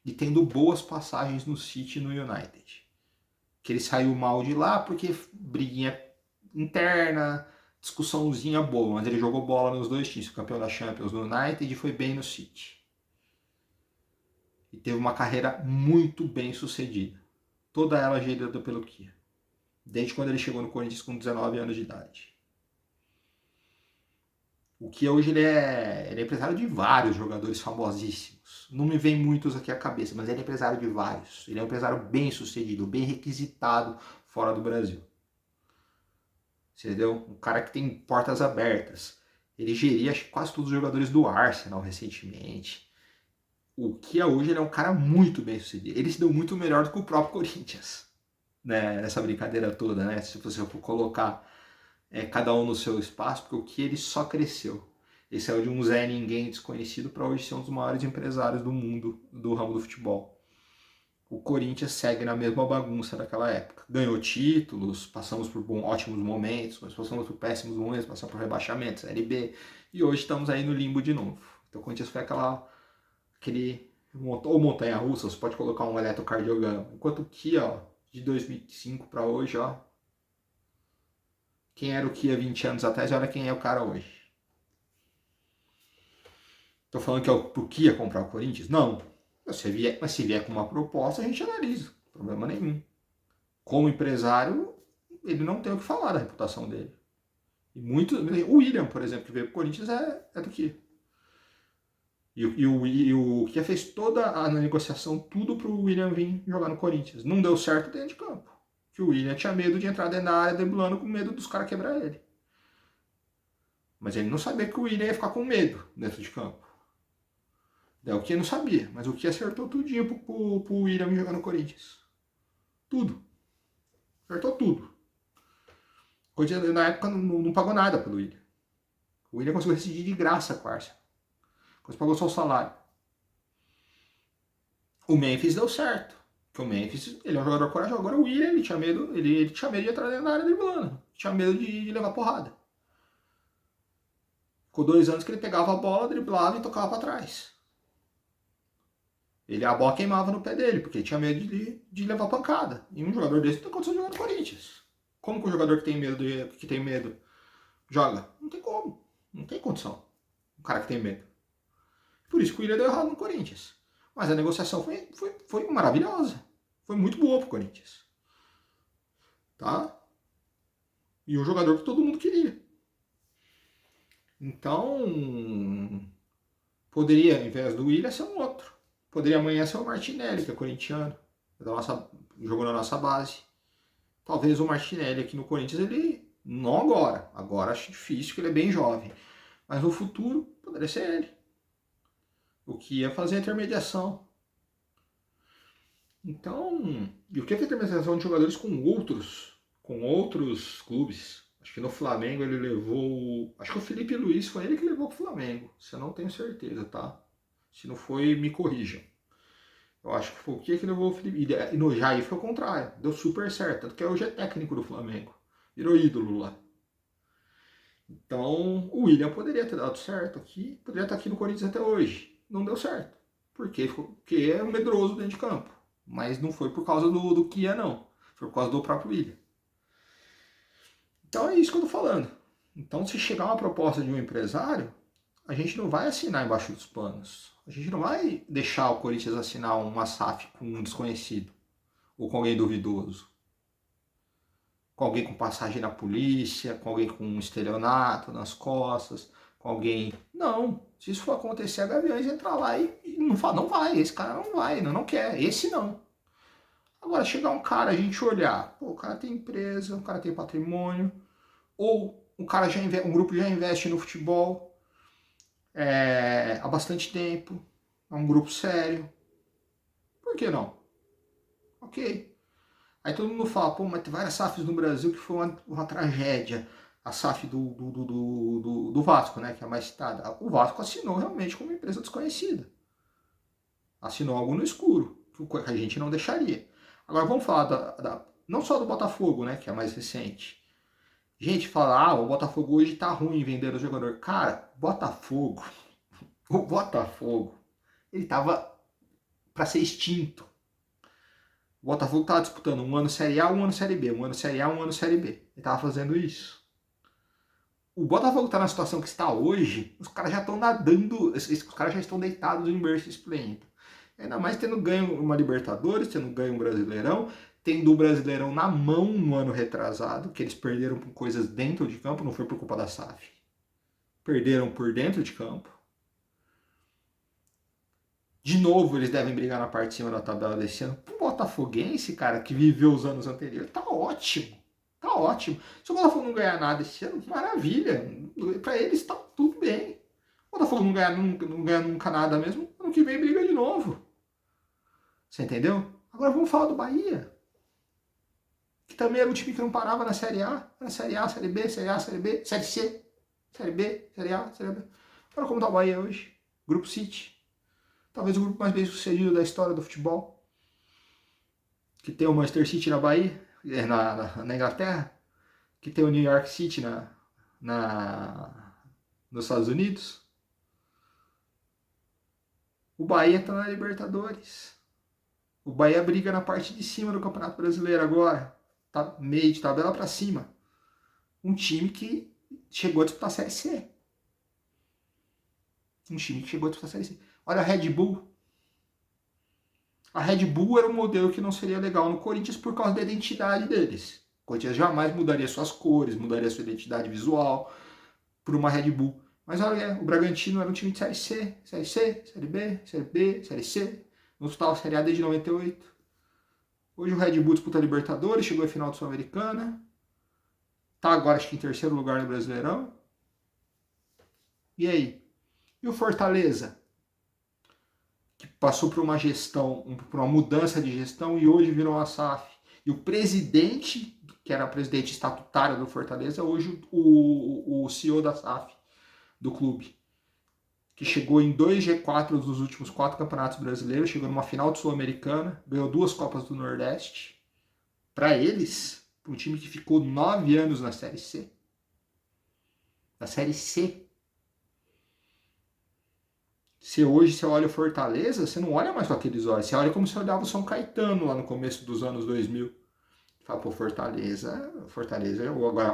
E tendo boas passagens no City e no United. Que ele saiu mal de lá porque briguinha interna, discussãozinha boa, mas ele jogou bola nos dois times, campeão da Champions no United e foi bem no City. E teve uma carreira muito bem sucedida. Toda ela gerida pelo Kia. Desde quando ele chegou no Corinthians com 19 anos de idade. O Kia hoje ele é empresário de vários jogadores famosíssimos. Não me vem muitos aqui à cabeça, mas ele é empresário de vários. Ele é um empresário bem sucedido, bem requisitado fora do Brasil. Entendeu? Um cara que tem portas abertas. Ele geria quase todos os jogadores do Arsenal recentemente. O Kia hoje ele é um cara muito bem sucedido. Ele se deu muito melhor do que o próprio Corinthians. Né? Nessa brincadeira toda, né? Se você for colocar cada um no seu espaço, porque o Kia ele só cresceu. Ele saiu de um Zé Ninguém desconhecido para hoje ser um dos maiores empresários do mundo do ramo do futebol. O Corinthians segue na mesma bagunça daquela época. Ganhou títulos, passamos por ótimos momentos, mas passamos por péssimos momentos, passamos por rebaixamento, Série B, e hoje estamos aí no limbo de novo. Então o Corinthians foi aquele ou montanha-russa, você pode colocar um eletrocardiograma. Enquanto o Kia, ó, de 2005 para hoje, ó, quem era o Kia 20 anos atrás, olha quem é o cara hoje. Tô falando que é pro Kia comprar o Corinthians? Não. Mas se vier com uma proposta, a gente analisa. Problema nenhum. Como empresário, ele não tem o que falar da reputação dele. E muito, o William, por exemplo, que veio pro Corinthians, é do Kia. E o Kia fez toda a negociação, tudo pro William vir jogar no Corinthians. Não deu certo dentro de campo. Que o William tinha medo de entrar dentro da área driblando com medo dos caras quebrar ele. Mas ele não sabia que o William ia ficar com medo dentro de campo. O Kia não sabia, mas o Kia acertou tudinho pro William jogar no Corinthians. Tudo. Acertou tudo. O Corinthians na época não pagou nada pelo William. O William conseguiu decidir de graça com o Arsenal. Depois pagou só o salário. O Memphis deu certo. Porque o Memphis, ele é um jogador corajoso. Agora o William, ele tinha medo de entrar dentro da área driblando. Tinha medo de levar porrada. Ficou 2 anos que ele pegava a bola, driblava e tocava para trás. A bola queimava no pé dele, porque ele tinha medo de levar pancada. E um jogador desse não tem condição de jogar no Corinthians. Como que um jogador que tem medo joga? Não tem como. Não tem condição. Um cara que tem medo. Por isso que o William deu errado no Corinthians. Mas a negociação foi maravilhosa. Foi muito boa pro Corinthians. Tá? E um jogador que todo mundo queria. Então, poderia, ao invés do William, ser um outro. Poderia amanhã ser o Martinelli, que é corintiano. Jogou na nossa base. Talvez o Martinelli aqui no Corinthians, ele não agora. Agora acho difícil, porque ele é bem jovem. Mas no futuro, poderia ser ele. O que ia fazer a intermediação. Então, e o que é a intermediação de jogadores com outros com outros clubes. Acho que no Flamengo ele levou. Acho que o Felipe Luiz foi ele que levou pro Flamengo. Se eu não tenho certeza, tá? Se não foi, me corrijam. Eu acho que foi o que levou o Felipe. E no Jair foi o contrário. Deu super certo. Tanto que hoje é técnico do Flamengo. Virou ídolo lá. Então, o William poderia ter dado certo aqui. Poderia estar aqui no Corinthians até hoje. Não deu certo. Porque é um medroso dentro de campo. Mas não foi por causa do Kia, não. Foi por causa do próprio William. Então é isso que eu tô falando. Então, se chegar uma proposta de um empresário, a gente não vai assinar embaixo dos panos. A gente não vai deixar o Corinthians assinar uma SAF com um desconhecido. Ou com alguém duvidoso. Com alguém com passagem na polícia, com alguém com um estelionato nas costas, com alguém... Não. Se isso for acontecer, a Gaviões entra lá e não fala, não vai, esse cara não vai, não quer, esse não. Agora, chegar um cara, a gente olhar, pô, o cara tem empresa, o cara tem patrimônio, ou um grupo já investe no futebol há bastante tempo, é um grupo sério. Por que não? Ok. Aí todo mundo fala, pô, mas tem várias SAFs no Brasil que foi uma tragédia. A SAF do Vasco, né, que é a mais citada. O Vasco assinou realmente como empresa desconhecida. Assinou algo no escuro, que a gente não deixaria. Agora vamos falar não só do Botafogo, né, que é a mais recente. Gente fala, o Botafogo hoje tá ruim em vender o jogador. Cara, o Botafogo, ele tava para ser extinto. O Botafogo tava disputando um ano Série A, um ano Série B, um ano Série A, um ano Série B. Ele tava fazendo isso. O Botafogo tá na situação que está hoje, os caras já estão nadando, os caras já estão deitados em berço esplêndido. Ainda mais tendo ganho uma Libertadores, tendo ganho um Brasileirão, tendo o Brasileirão na mão no ano retrasado, que eles perderam por coisas dentro de campo, não foi por culpa da SAF. Perderam por dentro de campo. De novo, eles devem brigar na parte de cima da tabela desse ano. Pro botafoguense, cara, que viveu os anos anteriores, tá ótimo. Tá ótimo. Se o Botafogo não ganhar nada esse ano, maravilha. Pra eles tá tudo bem. O Botafogo não ganha nunca nada mesmo, ano que vem briga de novo. Você entendeu? Agora vamos falar do Bahia. Que também era um time que não parava na Série A. Na Série A, Série B, Série A, Série B, Série C, Série B, Série A, Série B. Olha como tá o Bahia hoje. Grupo City. Talvez o grupo mais bem sucedido da história do futebol. Que tem o Manchester City na Bahia, na Inglaterra. Que tem o New York City nos Estados Unidos. O Bahia tá na Libertadores. O Bahia briga na parte de cima do Campeonato Brasileiro agora. Tá meio de tabela para cima. Um time que chegou a disputar a Série C. Um time que chegou a disputar a Série C. Olha a Red Bull. A Red Bull era um modelo que não seria legal no Corinthians por causa da identidade deles. O Corinthians jamais mudaria suas cores, mudaria sua identidade visual por uma Red Bull. Mas olha, o Bragantino era um time de Série C, Série C, Série B, Série B, Série C. Não disputava Série A desde 98. Hoje o Red Bull disputa a Libertadores, chegou à final da Sul-Americana. Tá agora acho que em terceiro lugar no Brasileirão. E aí? E o Fortaleza? Que passou por uma gestão, por uma mudança de gestão e hoje virou uma SAF. E o presidente, que era presidente estatutário do Fortaleza, é hoje o CEO da SAF, do clube. Que chegou em 2 G4 dos últimos 4 campeonatos brasileiros, chegou numa final de Sul-Americana, ganhou 2 Copas do Nordeste. Para eles, para um time que ficou 9 anos na Série C. Na Série C. Hoje você olha o Fortaleza, você não olha mais com aqueles olhos. Você olha como você olhava o São Caetano lá no começo dos anos 2000. Fala, pô, Fortaleza,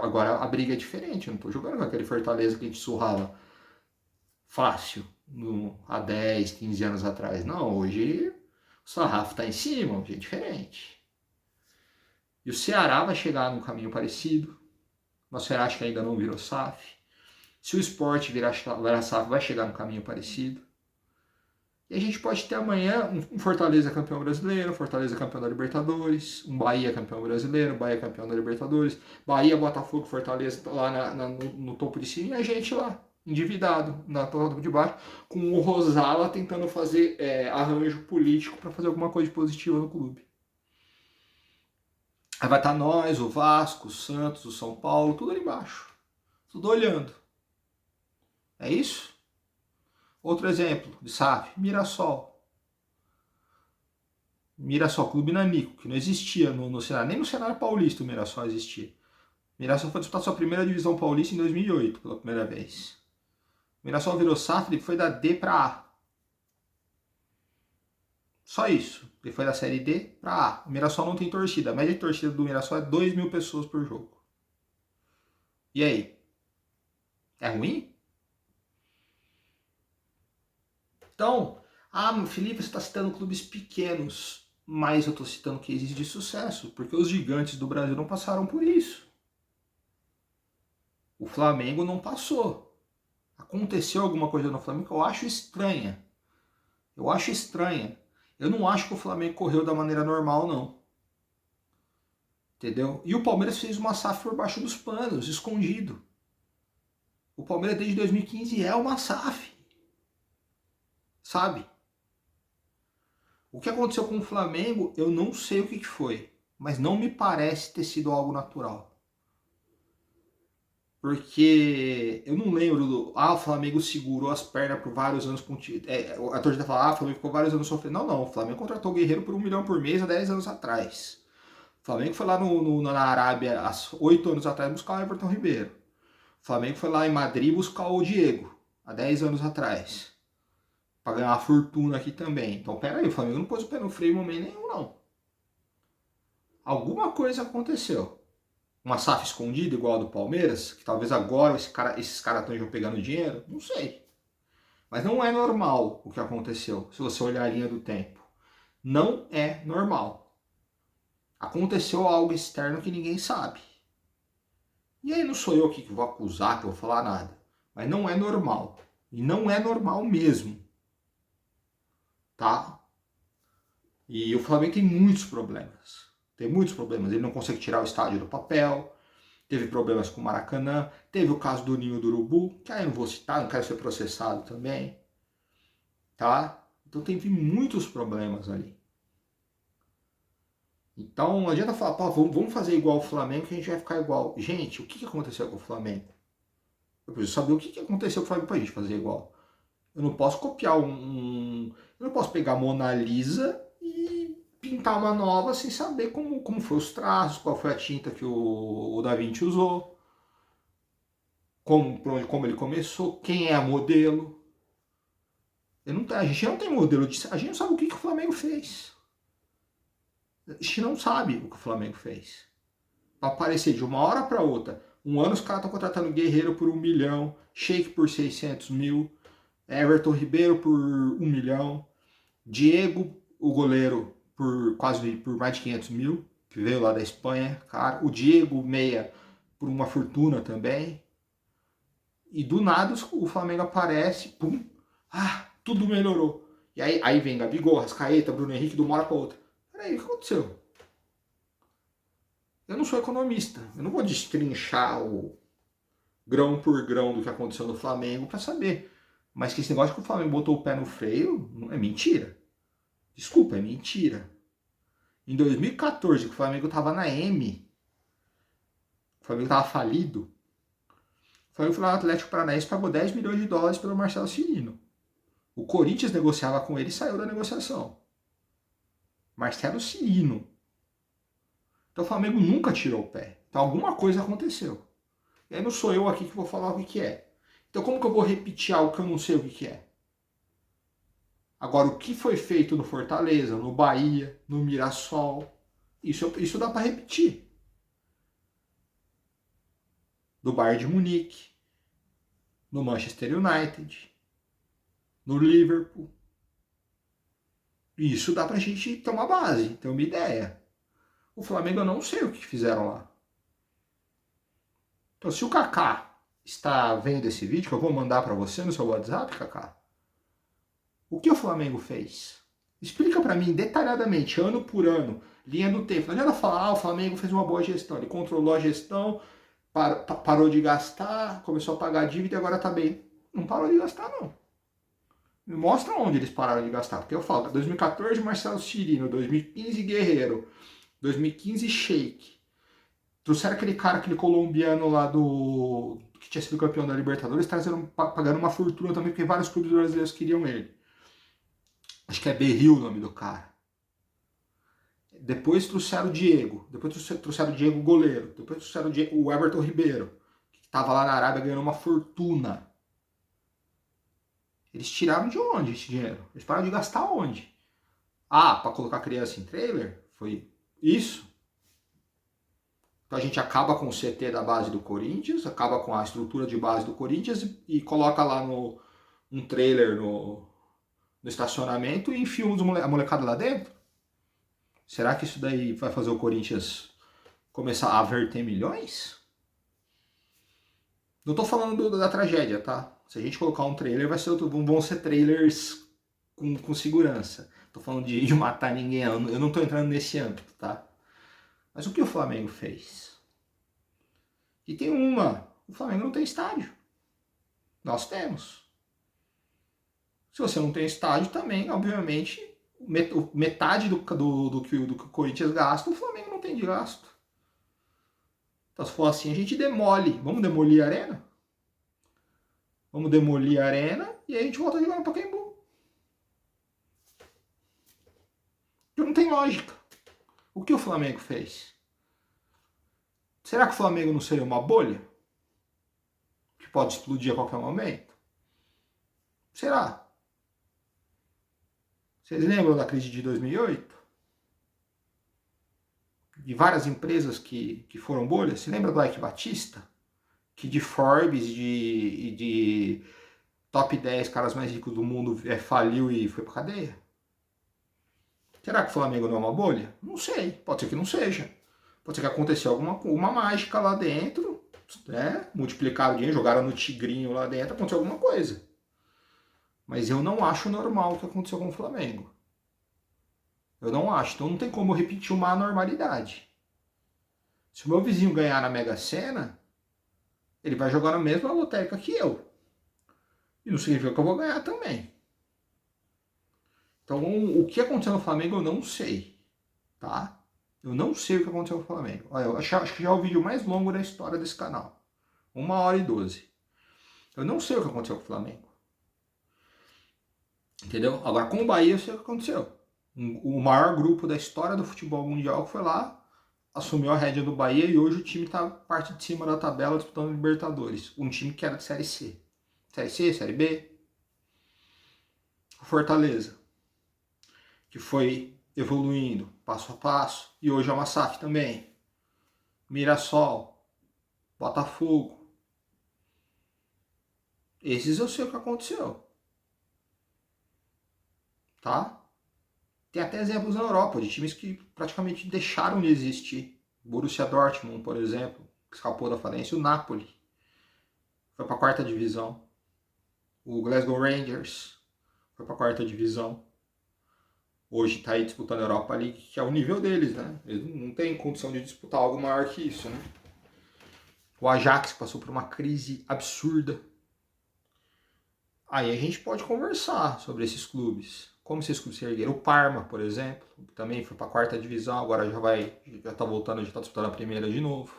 agora a briga é diferente. Eu não tô jogando com aquele Fortaleza que a gente surrava fácil há 10, 15 anos atrás. Não, hoje o sarrafo tá em cima, hoje é diferente. E o Ceará vai chegar num caminho parecido. Mas o Ceará acho que ainda não virou SAF. Se o Sport virar SAF, vai chegar num caminho parecido. E a gente pode ter amanhã um Fortaleza campeão brasileiro, um Fortaleza campeão da Libertadores, um Bahia campeão brasileiro, um Bahia campeão da Libertadores, Bahia, Botafogo, Fortaleza lá no topo de cima e a gente lá, endividado, na topo de baixo, com o Rosala tentando fazer arranjo político para fazer alguma coisa positiva no clube. Aí vai estar nós, o Vasco, o Santos, o São Paulo, tudo ali embaixo. Tudo olhando. É isso? Outro exemplo de SAF, Mirassol. Mirassol, Clube Nanico, que não existia no cenário, nem no cenário paulista o Mirassol existia. Mirassol foi disputar sua primeira divisão paulista em 2008, pela primeira vez. O Mirassol virou SAF e foi da D para A. Só isso. Ele foi da série D para A. O Mirassol não tem torcida. A média de torcida do Mirassol é 2.000 pessoas por jogo. E aí? É ruim? Então, Felipe, você está citando clubes pequenos. Mas eu estou citando cases de sucesso. Porque os gigantes do Brasil não passaram por isso. O Flamengo não passou. Aconteceu alguma coisa no Flamengo que eu acho estranha. Eu não acho que o Flamengo correu da maneira normal, não. Entendeu? E o Palmeiras fez uma SAF por baixo dos panos, escondido. O Palmeiras desde 2015 é uma SAF. Sabe? O que aconteceu com o Flamengo, eu não sei o que foi. Mas não me parece ter sido algo natural. Porque eu não lembro do. O Flamengo segurou as pernas por vários anos. A torcida fala, o Flamengo ficou vários anos sofrendo. Não, o Flamengo contratou o Guerreiro por 1 milhão por mês há 10 anos atrás. O Flamengo foi lá na Arábia há 8 anos atrás buscar o Everton Ribeiro. O Flamengo foi lá em Madrid buscar o Diego há 10 anos atrás. Pra ganhar uma fortuna aqui também. Então, peraí, o Flamengo não pôs o pé no freio em momento nenhum, não. Alguma coisa aconteceu. Uma SAF escondida igual a do Palmeiras, que talvez agora esses caras estejam pegando dinheiro, não sei. Mas não é normal o que aconteceu, se você olhar a linha do tempo. Não é normal. Aconteceu algo externo que ninguém sabe. E aí não sou eu aqui que vou acusar, que vou falar nada. Mas não é normal. E não é normal mesmo. Tá? E o Flamengo tem muitos problemas. Ele não consegue tirar o estádio do papel. Teve problemas com o Maracanã. Teve o caso do Ninho do Urubu, que aí eu não vou citar, não quero ser processado também. Tá? Então teve muitos problemas ali. Então não adianta falar, vamos fazer igual o Flamengo que a gente vai ficar igual. Gente, o que aconteceu com o Flamengo? Eu preciso saber o que aconteceu com o Flamengo pra gente fazer igual. Eu não posso copiar eu não posso pegar a Mona Lisa e pintar uma nova sem saber como foi os traços, qual foi a tinta que o Da Vinci usou, como ele começou, quem é a modelo. A gente não tem modelo, a gente não sabe o que o Flamengo fez. A gente não sabe o que o Flamengo fez. Para aparecer de uma hora para outra. Um ano os caras estão contratando Guerreiro por 1 milhão, Sheik por 600 mil, Everton Ribeiro por 1 milhão, Diego, o goleiro, por mais de 500 mil, que veio lá da Espanha, cara. O Diego, meia, por uma fortuna também. E do nada o Flamengo aparece, pum, tudo melhorou. E aí vem Gabigol, Arrascaeta, Bruno Henrique, de uma hora para outra. Peraí, o que aconteceu? Eu não sou economista, eu não vou destrinchar o grão por grão do que aconteceu no Flamengo para saber. Mas que esse negócio que o Flamengo botou o pé no freio, é mentira. Desculpa, é mentira. Em 2014, que o Flamengo estava na M, o Flamengo estava falido, o Flamengo foi lá no Atlético Paranaense e pagou 10 milhões de dólares pelo Marcelo Cirino. O Corinthians negociava com ele e saiu da negociação. Marcelo Cirino. Então o Flamengo nunca tirou o pé. Então alguma coisa aconteceu. E aí não sou eu aqui que vou falar o que é. Então como que eu vou repetir algo que eu não sei o que é? Agora, o que foi feito no Fortaleza, no Bahia, no Mirassol, isso dá para repetir. No Bayern de Munique, no Manchester United, no Liverpool. Isso dá pra gente ter uma base, ter uma ideia. O Flamengo eu não sei o que fizeram lá. Então, se o Kaká está vendo esse vídeo, que eu vou mandar para você no seu WhatsApp, Kaká, o que o Flamengo fez? Explica para mim detalhadamente, ano por ano, linha do tempo. Não adianta falar, o Flamengo fez uma boa gestão, ele controlou a gestão, parou de gastar, começou a pagar a dívida e agora tá bem. Não parou de gastar, não. Me mostra onde eles pararam de gastar, porque eu falo, 2014 Marcelo Cirino, 2015 Guerreiro, 2015, Sheik. Trouxeram aquele cara, aquele colombiano lá que tinha sido campeão da Libertadores, pagando uma fortuna também, porque vários clubes brasileiros queriam ele. Acho que é Berril o nome do cara. Depois trouxeram o Diego. Depois trouxeram o Diego goleiro. Depois trouxeram o Everton Ribeiro, que estava lá na Arábia ganhando uma fortuna. Eles tiraram de onde esse dinheiro? Eles pararam de gastar onde? Ah, para colocar criança em trailer? Foi isso? Então a gente acaba com o CT da base do Corinthians, acaba com a estrutura de base do Corinthians e coloca lá um trailer no estacionamento e enfia a molecada lá dentro? Será que isso daí vai fazer o Corinthians começar a verter milhões? Não tô falando da tragédia, tá? Se a gente colocar um trailer, vão ser trailers com segurança. Tô falando de matar ninguém, eu não tô entrando nesse âmbito, tá? Mas o que o Flamengo fez? E tem o Flamengo não tem estádio. Nós temos. Se você não tem estádio também, obviamente, metade do que o Corinthians gasta, o Flamengo não tem de gasto. Então se for assim, a gente demole. Vamos demolir a arena? Vamos demolir a arena e aí a gente volta a jogar no Pacaembu. Porque não tem lógica. O que o Flamengo fez? Será que o Flamengo não seria uma bolha? Que pode explodir a qualquer momento? Será? Vocês lembram da crise de 2008? De várias empresas que foram bolhas? Se lembra do Ike Batista? Que de Forbes e de top 10 caras mais ricos do mundo faliu e foi pra cadeia? Será que o Flamengo não é uma bolha? Não sei. Pode ser que não seja. Pode ser que aconteceu uma mágica lá dentro, né? Multiplicaram o dinheiro, jogaram no tigrinho lá dentro, aconteceu alguma coisa. Mas eu não acho normal o que aconteceu com o Flamengo. Eu não acho. Então não tem como eu repetir uma anormalidade. Se o meu vizinho ganhar na Mega Sena, ele vai jogar na mesma lotérica que eu. E não significa que eu vou ganhar também. Então o que aconteceu no Flamengo eu não sei. Tá? Eu não sei o que aconteceu com o Flamengo. Olha, eu acho que já é o vídeo mais longo da história desse canal. 1h12. Eu não sei o que aconteceu com o Flamengo. Entendeu? Agora com o Bahia eu sei o que aconteceu. O maior grupo da história do futebol mundial foi lá, assumiu a rédea do Bahia e hoje o time está parte de cima da tabela disputando Libertadores. Um time que era de Série C. Série C, Série B. O Fortaleza, que foi evoluindo passo a passo e hoje é uma SAF também. Mirassol, Botafogo. Esses eu sei o que aconteceu. Tá? Tem até exemplos na Europa de times que praticamente deixaram de existir. Borussia Dortmund, por exemplo, que escapou da falência. O Napoli foi para a quarta divisão. O Glasgow Rangers foi para a quarta divisão. Hoje está aí disputando a Europa League, que é o nível deles, né? Eles não têm condição de disputar algo maior que isso, né? O Ajax passou por uma crise absurda. Aí a gente pode conversar sobre esses clubes. Como esses clubes se ergueram. O Parma, por exemplo, que também foi para a quarta divisão, agora já está voltando, já está disputando a primeira de novo.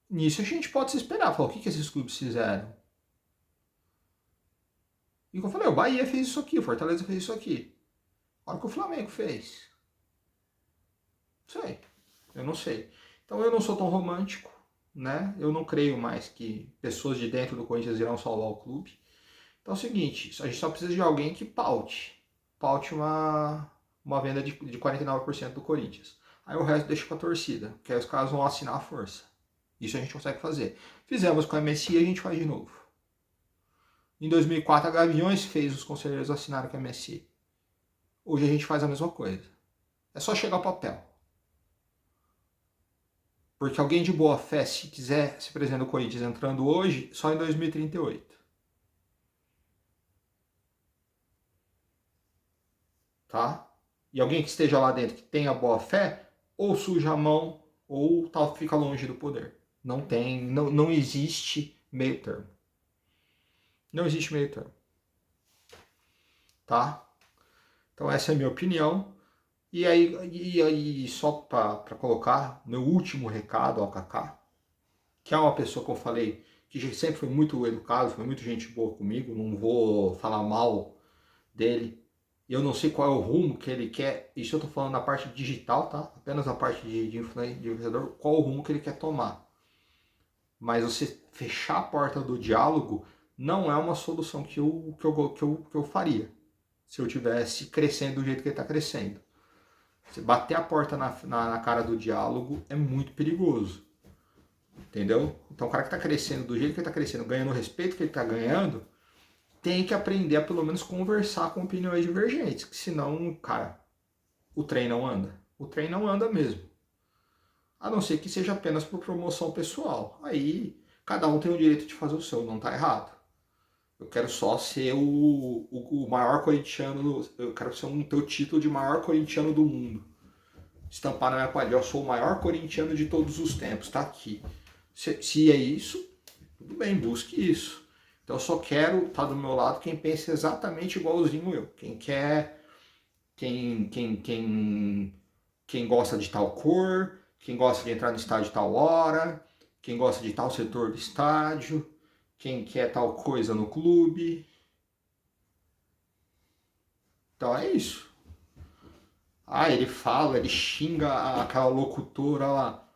Nisso a gente pode se esperar. Falar, o que esses clubes fizeram? E como eu falei, o Bahia fez isso aqui, o Fortaleza fez isso aqui. Olha o que o Flamengo fez. Não sei. Eu não sei. Então eu não sou tão romântico, né? Eu não creio mais que pessoas de dentro do Corinthians irão salvar o clube. Então é o seguinte, a gente só precisa de alguém que paute uma venda de 49% do Corinthians. Aí o resto deixa com a torcida, que aí os caras vão assinar a força. Isso a gente consegue fazer. Fizemos com a MSI, a gente faz de novo. Em 2004 a Gaviões fez os conselheiros assinarem com a MSI. Hoje a gente faz a mesma coisa. É só chegar ao papel. Porque alguém de boa fé, se quiser se presidente do Corinthians entrando hoje, só em 2038. Tá? E alguém que esteja lá dentro que tenha boa fé, ou suja a mão, ou fica longe do poder. Não existe meio termo. Não existe meio termo. Tá? Então essa é a minha opinião. E aí só para colocar meu último recado ao Kaká, que é uma pessoa que eu falei que sempre foi muito educado, foi muito gente boa comigo, não vou falar mal dele. Eu não sei qual é o rumo que ele quer, isso eu tô falando na parte digital, tá? Apenas na parte de influenciador, qual o rumo que ele quer tomar. Mas você fechar a porta do diálogo não é uma solução que eu faria se eu tivesse crescendo do jeito que ele está crescendo. Você bater a porta na cara do diálogo é muito perigoso. Entendeu? Então o cara que está crescendo do jeito que ele está crescendo, ganhando o respeito que ele está ganhando, tem que aprender a pelo menos conversar com opiniões divergentes, que senão, cara, o trem não anda. O trem não anda mesmo. A não ser que seja apenas por promoção pessoal. Aí cada um tem o direito de fazer o seu, não está errado. Eu quero só ser o maior corintiano, eu quero ser ter o título de maior corintiano do mundo. Estampar na minha parede, eu sou o maior corintiano de todos os tempos, tá aqui. Se é isso, tudo bem, busque isso. Então eu só quero estar do meu lado quem pensa exatamente igualzinho eu. Quem quer, quem gosta de tal cor, quem gosta de entrar no estádio tal hora, quem gosta de tal setor do estádio, quem quer tal coisa no clube. Então é isso. Ah, ele fala, ele xinga aquela locutora lá.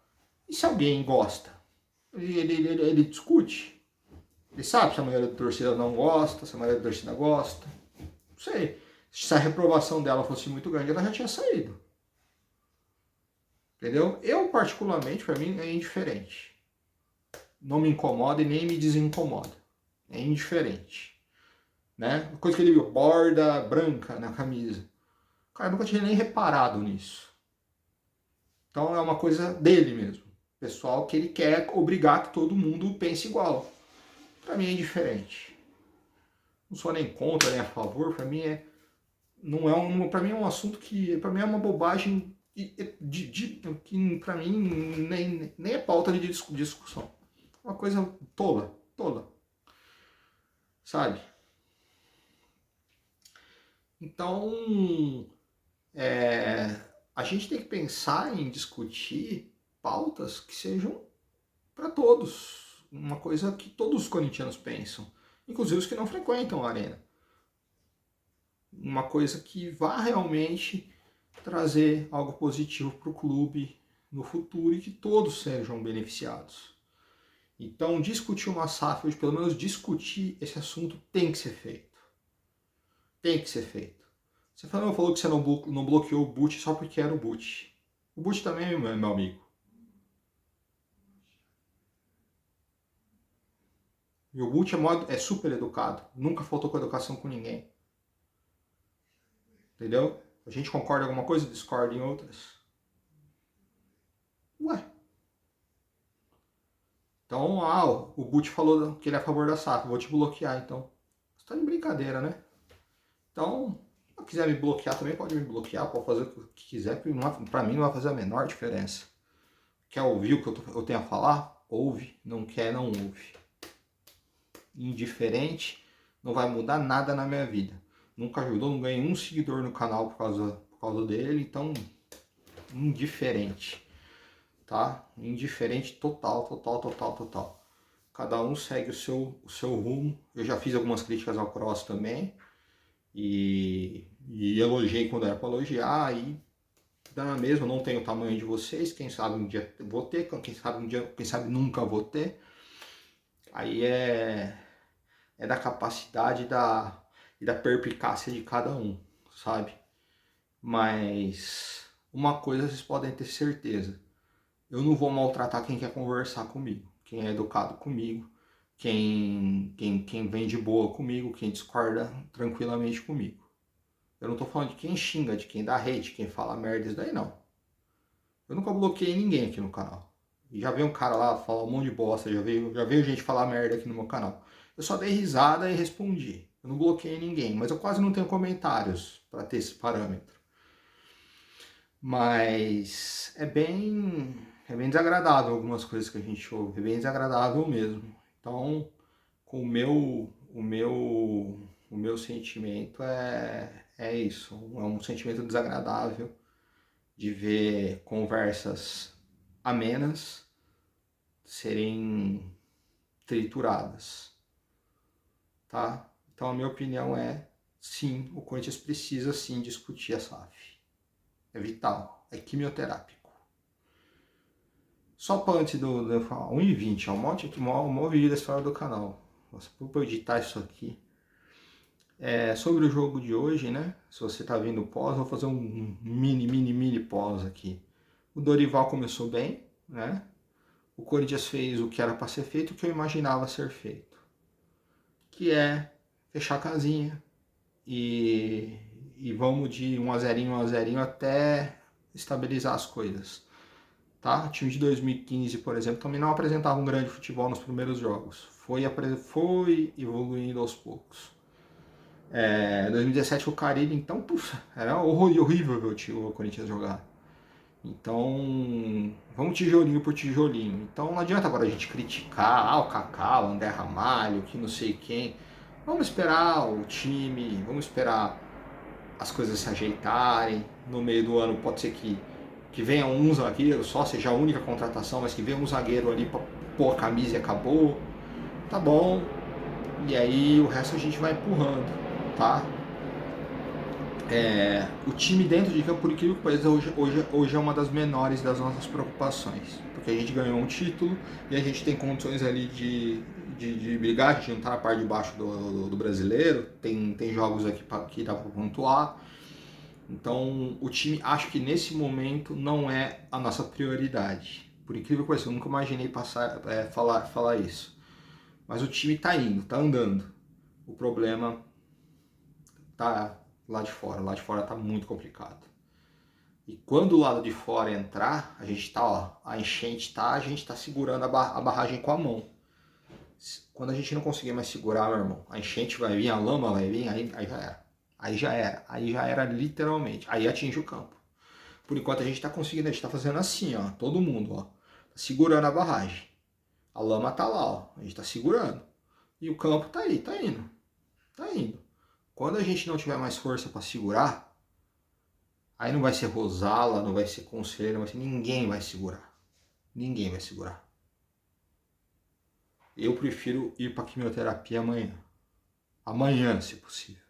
E se alguém gosta? Ele discute. Ele sabe se a maioria da torcida não gosta, se a maioria da torcida gosta. Não sei. Se a reprovação dela fosse muito grande, ela já tinha saído. Entendeu? Eu, particularmente, para mim, é indiferente. Não me incomoda e nem me desincomoda. É indiferente. Né? Coisa que ele viu, borda branca na camisa. Cara, eu nunca tinha nem reparado nisso. Então é uma coisa dele mesmo. Pessoal que ele quer obrigar que todo mundo pense igual. Para mim é indiferente. Não sou nem contra nem a favor. Para mim não é para mim é um assunto que para mim é uma bobagem que para mim nem é pauta de discussão. Uma coisa tola, tola, sabe? Então a gente tem que pensar em discutir pautas que sejam para todos. Uma coisa que todos os corintianos pensam, inclusive os que não frequentam a arena. Uma coisa que vá realmente trazer algo positivo para o clube no futuro e que todos sejam beneficiados. Então, discutir uma SAF, hoje, pelo menos discutir esse assunto, tem que ser feito. Tem que ser feito. Você falou que você não bloqueou o boot só porque era o boot. O boot também é meu amigo. E o boot é super educado. Nunca faltou com educação com ninguém. Entendeu? A gente concorda em alguma coisa e discorda em outras. Ué. Então, o Boot falou que ele é a favor da SAF. Vou te bloquear, então. Você tá de brincadeira, né? Então, se quiser me bloquear também, pode me bloquear. Pode fazer o que quiser, porque pra mim não vai fazer a menor diferença. Quer ouvir o que eu tenho a falar? Ouve. Não quer, não ouve. Indiferente, não vai mudar nada na minha vida. Nunca ajudou, não ganhei um seguidor no canal por causa dele, então indiferente, tá? Indiferente total, total, total, total. Cada um segue o seu rumo. Eu já fiz algumas críticas ao Cross também e elogiei quando era para elogiar e dá na mesma, não tenho o tamanho de vocês, quem sabe um dia vou ter, quem sabe nunca vou ter. Aí é da capacidade e da perpicácia de cada um, sabe? Mas uma coisa vocês podem ter certeza, eu não vou maltratar quem quer conversar comigo, quem é educado comigo, quem vem de boa comigo, quem discorda tranquilamente comigo. Eu não tô falando de quem xinga, de quem dá hate, quem fala merda, isso daí não. Eu nunca bloqueei ninguém aqui no canal. E já veio um cara lá falar um monte de bosta, já veio gente falar merda aqui no meu canal. Eu só dei risada e respondi. Eu não bloqueei ninguém, mas eu quase não tenho comentários para ter esse parâmetro. Mas é bem desagradável algumas coisas que a gente ouve, é bem desagradável mesmo. Então, com o meu sentimento é isso, é um sentimento desagradável de ver conversas amenas serem trituradas, tá? Então a minha opinião é, sim, o Corinthians precisa sim discutir a SAF. É vital, é quimioterápico. Só para antes do 1h20, ó, um monte aqui, um vídeo da história do canal. Nossa, para eu editar isso aqui. Sobre o jogo de hoje, né? Se você tá vindo pós, vou fazer um mini pós aqui. O Dorival começou bem, né? O Corinthians fez o que era para ser feito, o que eu imaginava ser feito, que é fechar a casinha e vamos de 1x0 até estabilizar as coisas. Tá? O time de 2015, por exemplo, também não apresentava um grande futebol nos primeiros jogos. Foi evoluindo aos poucos. 2017 o Carille, então, puxa, era horrível ver o Corinthians jogar. Então, vamos tijolinho por tijolinho. Então não adianta agora a gente criticar o Kaká, o André Ramalho, que não sei quem. Vamos esperar o time, vamos esperar as coisas se ajeitarem. No meio do ano pode ser que venha um zagueiro só, seja a única contratação, mas que venha um zagueiro ali para pôr a camisa e acabou. Tá bom. E aí o resto a gente vai empurrando, tá? O time dentro de campo, por incrível que pareça, hoje é uma das menores das nossas preocupações. Porque a gente ganhou um título e a gente tem condições ali de brigar, a gente não tá na parte de baixo do brasileiro, tem jogos aqui que dá para pontuar. Então o time, acho que nesse momento não é a nossa prioridade. Por incrível que pareça, eu nunca imaginei falar isso. Mas o time tá indo, tá andando. O problema tá lá de fora tá muito complicado. E quando o lado de fora entrar, a gente tá, ó, a enchente tá, a gente tá segurando a barragem com a mão. Quando a gente não conseguir mais segurar, meu irmão, a enchente vai vir, a lama vai vir, aí já era. Aí já era literalmente, aí atinge o campo. Por enquanto a gente tá conseguindo, a gente tá fazendo assim, ó, todo mundo, ó, tá segurando a barragem. A lama tá lá, ó, a gente tá segurando. E o campo tá aí, tá indo. Tá indo. Quando a gente não tiver mais força para segurar, aí não vai ser Rosala, não vai ser Conselheiro, não vai ser, ninguém vai segurar. Ninguém vai segurar. Eu prefiro ir para quimioterapia amanhã. Amanhã, se possível.